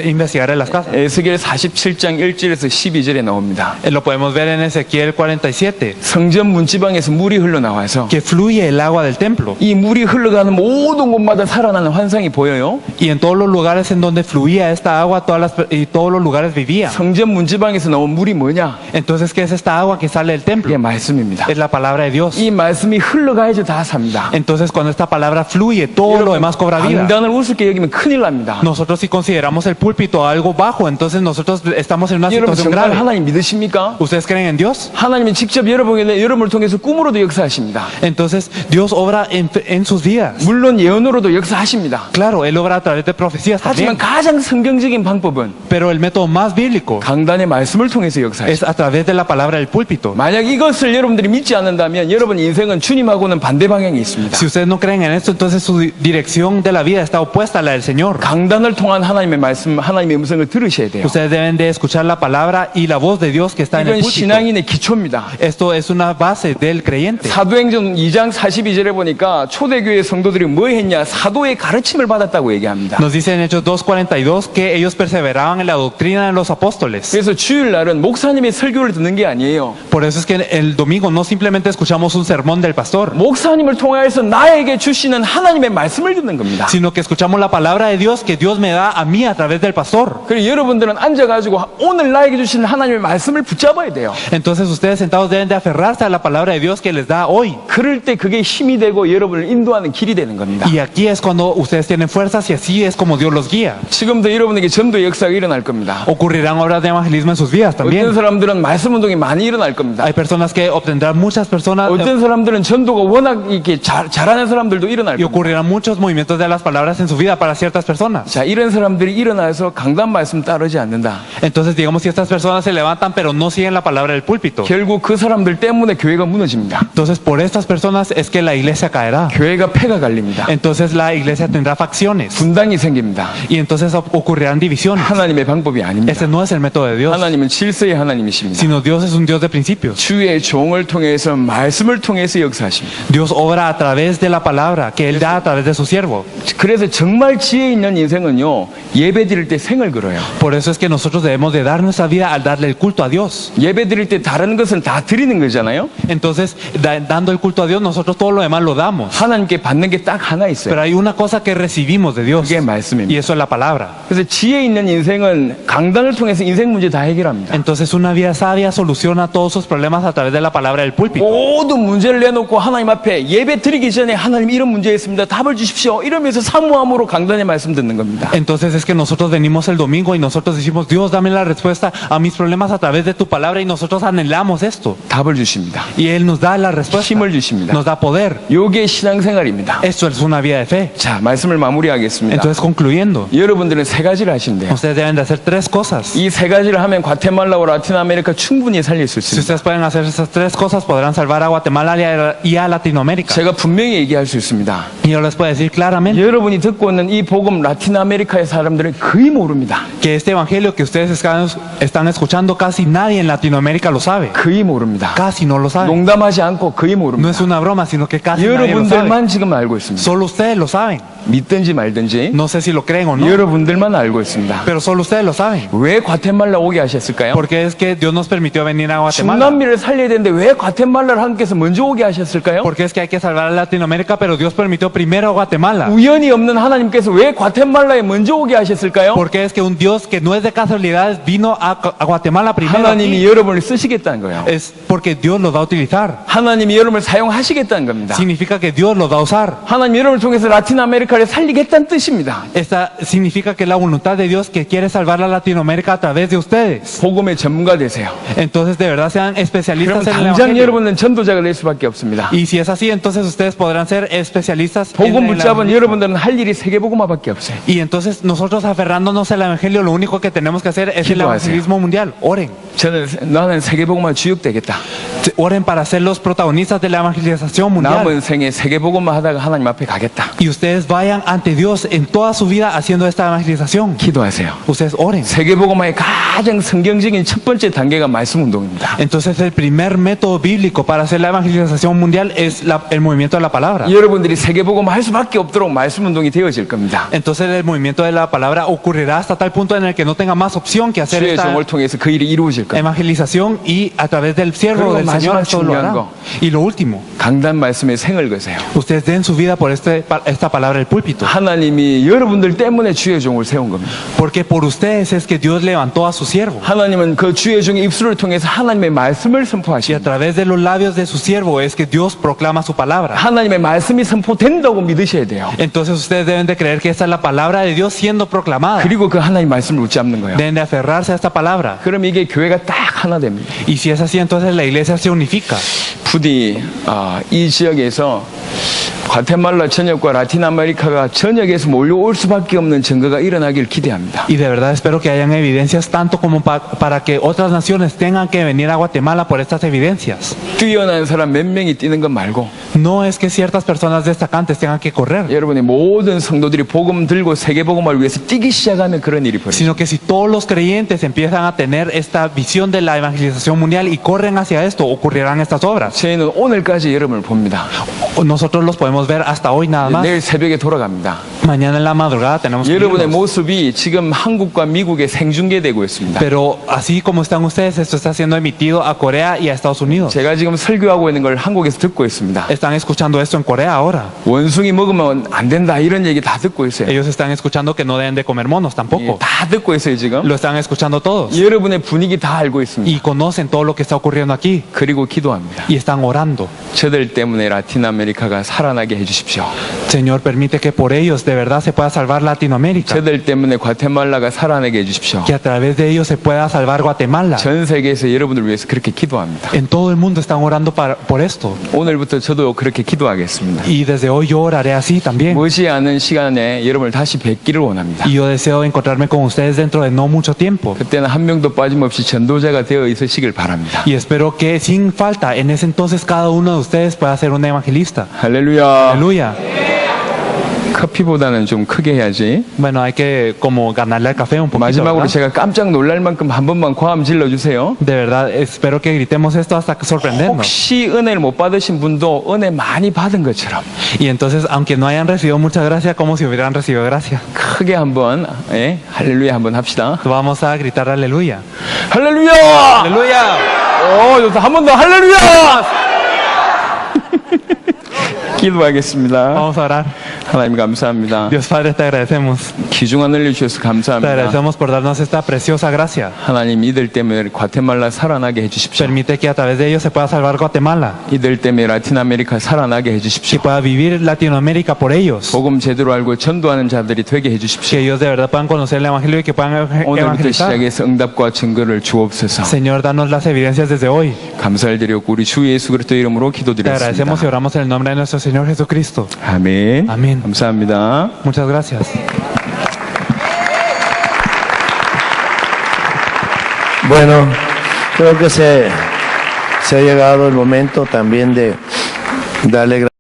investigar en las casas. 에스겔 47장 1절에서 12절에 나옵니다. Lo podemos ver en Ezequiel 47, 성전 문지방에서 물이 흘러나와서 que fluye el agua del templo. 이 물이 흘러가는 모든 곳마다 살아나는 환상이 보여요. Y en todos los lugares en donde fluía esta agua, y todos los lugares vivían. 성전 문지방에서 나온 물이 뭐냐? Entonces, ¿qué es esta agua que sale del 이게 templo? 말씀입니다. Es la palabra de Dios. 이 말씀이 흘러가야지 다 삽니다. Entonces, cuando esta palabra fluye, todo lo demás cobra vida. 강단을 우습게 여기면 큰일 납니다. Nosotros si consideramos el púlpito algo bajo, entonces nosotros estamos en una 여러분 situación 정말 grave. 하나님 믿으십니까? ¿Ustedes creen en Dios? 하나님이 직접 여러분을 통해서 꿈으로도 역사하십니다. Entonces, Dios obra en sus vidas. 물론 예언으로도 역사하십니다. Claro, Él obra a través de profecías 하지만 también. 가장 성경적인 방법은 Pero el método más bíblico 강단의 말씀을 통해서 역사하십니다. es a través de la palabra del púlpito. 만약 이것을 여러분들이 믿지 않는다면 여러분 인생은 주님하고는 반대 방향이 있습니다. Si ustedes no creen en esto, entonces su dirección de la vida está está opuesta a la del Señor. 강단을 통한 하나님의 말씀, 하나님의 음성을 들으셔야 돼요. Ustedes deben de escuchar la palabra y la voz de Dios que está en el 이건 púlpito. 신앙인의 기초입니다. Esto es una base del creyente. 사도행전 2장 42절에 보니까 초대교회 성도들이 뭐 했냐? 사도의 가르침을 받았다고 얘기합니다. Nos dice en Hechos 2:42 que ellos perseveraban en la doctrina de los apóstoles. 그래서 주일날은 목사님의 설교를 듣는 게 아니에요. Por eso es que el domingo no simplemente escuchamos un sermón del pastor, 목사님을 통하여서 나에게 주시는 하나님의 말씀을 듣는 겁니다. sino que escuchamos la palabra de Dios que Dios me da a mí a través del pastor. 그리고 여러분들은 앉아가지고 오늘 나에게 주시는 하나님의 말씀을 붙잡아야 돼요. Entonces ustedes sentados deben de aferrarse a la palabra de Dios que les da hoy. 그럴 때 그게 힘이 되고 여러분을 인도하는 길이 되는 겁니다. Y aquí es cuando ustedes tienen fuerzas y así es como Dios los guía. 지금도 여러분에게 전도의 역사가 일어날 겁니다. Ocurrirán obras de evangelismo en sus vidas 어떤 también. 사람들은 말씀 운동이 많이 일어날 겁니다. Hay personas que obtendrán muchas personas 어떤 사람들은 전도가 워낙 이렇게 잘하는 사람들도 일어날 y 겁니다. ocurrirán muchos movimientos de las palabras en su vida para ciertas personas. 자, 이런 사람들이 일어나서 강단 말씀 따르지 않는다. Entonces digamos si estas personas se levantan pero no siguen la palabra del púlpito. 결국 그 사람들 때문에 교회가 무너집니다. Entonces por estas personas es que la iglesia caerá. 교회가 패가 갈립니다. Entonces la iglesia tendrá facciones 분당이 생깁니다. y entonces ocurrirán divisiones. 하나님의 방법이 아닙니다. Ese no es el método de Dios, 하나님은 질서의 하나님이십니다. sino Dios es un Dios de principios. 주의 종을 통해서 말씀을 통해서 역사하십니다. Dios obra a través de la palabra que Él da a través de su siervo. 그래서 정말 지혜 있는 인생은요, 예배 드릴 때 생을 걸어요. Por eso es que nosotros debemos de dar nuestra vida al darle el culto a Dios. 예배 드릴 때 다른 것은 다 드리는 거잖아요. Entonces, dando el culto a Dios, nosotros todo lo demás lo damos. 하나님께 받는 게 딱 하나 있어요. Pero hay una cosa que recibimos de Dios 그게 말씀입니다. y eso es la palabra. 그래서 지혜 있는 인생은 강단을 통해서 인생 문제 다 해결합니다. Entonces una vida sabia soluciona todos sus problemas a través de la palabra del púlpito. 모든 문제를 내놓고 하나님 앞에 예배 드리기 전에 하나님 이런 문제 있습니다. 답을 주십시오. 이러면서 사모함으로 강단의 말씀 듣는 겁니다. Entonces es que nosotros venimos el domingo y nosotros decimos, Dios, dame la respuesta a mis problemas a través de tu palabra y nosotros anhelamos esto. 답을 주십니다. Y Él nos da la respuesta, 힘을 주십니다. nos da poder. 요게 신앙생활입니다. Esto es una vida de fe. 자, 말씀을 마무리하겠습니다. Entonces concluyendo, 여러분들은 세 가지를 하신대요. ustedes deben de hacer tres cosas. 이 세 가지를 하면 과테말라와 라틴 아메리카 충분히 살릴 수 Si 있습니다. ustedes pueden hacer esas tres cosas, podrán salvar a Guatemala y a Latinoamérica. 제가 분명히 얘기할 수 있습니다. Y yo les puedo decir claramente 여러분이 듣고 있는 이 복음 라틴 아메리카의 사람들은 거의 모릅니다. que este evangelio que ustedes están escuchando, casi nadie en Latinoamérica lo sabe. 거의 모릅니다. Casi no lo saben. 농담하지 않고 거의 No 모릅니다. es una broma, sino que casi nadie lo sabe. 여러분들만 지금 알고 있습니다. Solo ustedes lo saben. 믿든지 말든지 No sé si lo creen o no, 여러분들만 알고 있습니다. pero solo ustedes lo saben. 왜 과테말라 오게 하셨을까요? Porque es que Dios nos permitió venir a Guatemala. 중남미를 살려야 되는데 왜 과테말라를 하나님께서 먼저 오게 하셨을까요? Porque es que hay que salvar a Latinoamérica, pero Dios permitió primero a Guatemala. 우연이 없는 하나님께서 왜 과테말라에 먼저 오게 하셨을까요? Porque es que un Dios que no es de casualidad vino a Guatemala primero. 하나님이 Aquí. 여러분을 쓰시겠다는 거예요. Es porque Dios los va a utilizar. 하나님이 여러분을 사용하시겠다는 겁니다. Significa que Dios los va a usar. 하나님 여러분을 통해서 라틴 아메리카를 살리겠다는 뜻입니다. Esta significa que la voluntad de Dios que quiere salvar a Latinoamérica a través de ustedes. 복음의 전문가 되세요. Entonces de verdad sean 그럼 especialistas en el 당장 evangelio. 여러분은 전도자가 될 수밖에 없습니다. Y si es así, entonces ustedes podrán ser especialistas en 복음 el 붙잡은 evangelismo. 여러분들은 할 일이 세계복음화밖에 없어요. Y entonces nosotros aferrándonos al evangelio, lo único que tenemos que hacer es el 기도하세요. evangelismo mundial. Oren. 나는 세계복음화 주역되겠다. Oren para ser los protagonistas de la evangelización mundial. 남은 생에 세계복음화 하다가 하나님 앞에 가겠다. Y ustedes vayan ante Dios en toda su vida haciendo esta evangelización. 기도하세요. Ustedes oren. 세계복음화의 가장 성경적인 첫 번째 단계가 말씀 운동입니다. Entonces el primer método bíblico para hacer la evangelización mundial es el movimiento de la palabra. 여러분들이 세계복음화 할 수밖에 없도록 말씀 운동이 되어질 겁니다. Entonces el movimiento de la palabra ocurrirá hasta tal punto en el que no tenga más opción que hacer 주의 esta 종을 통해서 그 일이 이루어질 겁니다. evangelización y a través del siervo 그리고 del Señor 마지막 esto lo 중요한 hará. 거. Y lo último, 강단 말씀에 생을 거세요. ustedes den su vida por esta palabra del púlpito. 하나님이 여러분들 때문에 주의 종을 세운 겁니다. Porque por ustedes es que Dios levantó a su siervo. 하나님은 그 주의 종의 입술을 통해서 하나님의 말씀을 Y a 선포하십니다. través de los labios de su siervo es que Dios proclama su palabra. 하나님의 말씀이 선포된다고 믿으셔야 돼요. Entonces ustedes deben de creer que esta es la palabra de Dios siendo proclamada. 그리고 그 하나님 말씀을 붙잡는 거예요. Deben de aferrarse a esta palabra. 그럼 이게 교회가 딱 하나 됩니다. Y si es así, entonces la iglesia se unifica. 부디 이 지역에서 과테말라 전역과 라틴 아메리카가 전역에서 몰려올 수밖에 없는 증거가 일어나길 기대합니다. Y de verdad espero que hayan evidencias tanto como para que otras naciones tengan que venir a Guatemala por estas evidencias. 뛰어난 사람 몇 명이 뛰는 것 말고 No es que ciertas personas destacantes tengan que correr, 여러분의 모든 성도들이 복음 들고 세계 복음을 위해서 뛰기 시작하면 그런 일이 벌어져요. sino que si todos los creyentes empiezan a tener esta visión de la evangelización mundial y corren hacia esto, ocurrirán estas obras. 저희는 오늘까지 여러분을 봅니다. Nosotros los podemos ver hasta hoy nada más. 내일 새벽에 돌아갑니다. Mañana en la madrugada tenemos que 여러분의 irnos. 모습이 지금 한국과 미국에 생중계되고 있습니다. Pero así como están ustedes, esto está siendo emitido a Corea y a Estados Unidos. 제가 지금 설교하고 있는 걸 한국에서 듣고 있습니다. Están escuchando esto en Corea ahora. 원숭이 먹으면 안 된다 이런 얘기 다 듣고 있어요. Ellos están escuchando que no deben de comer monos 예, tampoco. 다 듣고 있어요 지금. Lo están escuchando todos. 여러분의 분위기 다 알고 있습니다. Y conocen todo lo que está ocurriendo aquí. 그리고 기도합니다. Y están orando. 저들 때문에 라틴 아메리카가 살아나게 해주십시오. Señor, permite que por ellos de verdad se pueda salvar Latinoamérica. 저들 때문에 과테말라가 살아나게 해주십시오. Que a través de ellos se pueda salvar Guatemala. 전 세계에서 여러분을 위해서 그렇게 기도합니다. En todo el mundo están orando por esto. 오늘부터 저도 그렇게 기도하겠습니다. Y desde hoy yo oraré así también. 머지않은 시간에 여러분을 다시 뵙기를 원합니다. Y yo deseo encontrarme con ustedes dentro de no mucho tiempo. 그때는 한 명도 빠짐없이 전도자가 되어 있으시길 바랍니다. Y espero que sin falta, en ese entonces cada uno de ustedes pueda ser un evangelista. 할렐루야. Aleluya. 커피보다는 좀 크게 해야지. Bueno, hay que como ganarle al café un poquito. 마지막으로 ¿Verdad? 제가 깜짝 놀랄 만큼 한 번만 고함 질러주세요. De verdad, espero que gritemos esto hasta sorprendernos. 혹시 은혜를 못 받으신 분도 은혜 많이 받은 것처럼 Y entonces, aunque no hayan recibido mucha gracia, como si hubieran recibido gracia. 크게 한번 할렐루야 한번 합시다. Vamos a gritar aleluya. 할렐루야! ¡Aleluya! 좋다. 한 번 더 할렐루야! 기도하겠습니다. Vamos a orar. 하나님 감사합니다. Dios Padre, te agradecemos. 귀중한 은혜 주셔서 Te 감사합니다. agradecemos por darnos esta preciosa gracia. 하나님 이들 때문에 과테말라 살아나게 해주십시오. Permite que a través de ellos se pueda salvar Guatemala. 이들 때문에 라틴 아메리카 살아나게 Que 해주십시오. pueda vivir Latinoamérica por ellos. 복음 제대로 알고 전도하는 자들이 되게 Que 해주십시오. ellos de verdad puedan conocer el Evangelio y que puedan 오늘부터 evangelizar. 시작해서 응답과 증거를 주옵소서. Señor, danos las evidencias desde hoy. 감사를 드렸고 우리 주 예수 그리스도 이름으로 Te agradecemos y 기도드렸습니다. oramos en el nombre de nuestro Señor Jesucristo. 아멘. 아멘. 감사합니다. Muchas gracias. Bueno, creo que se ha llegado el momento también de darle gracias.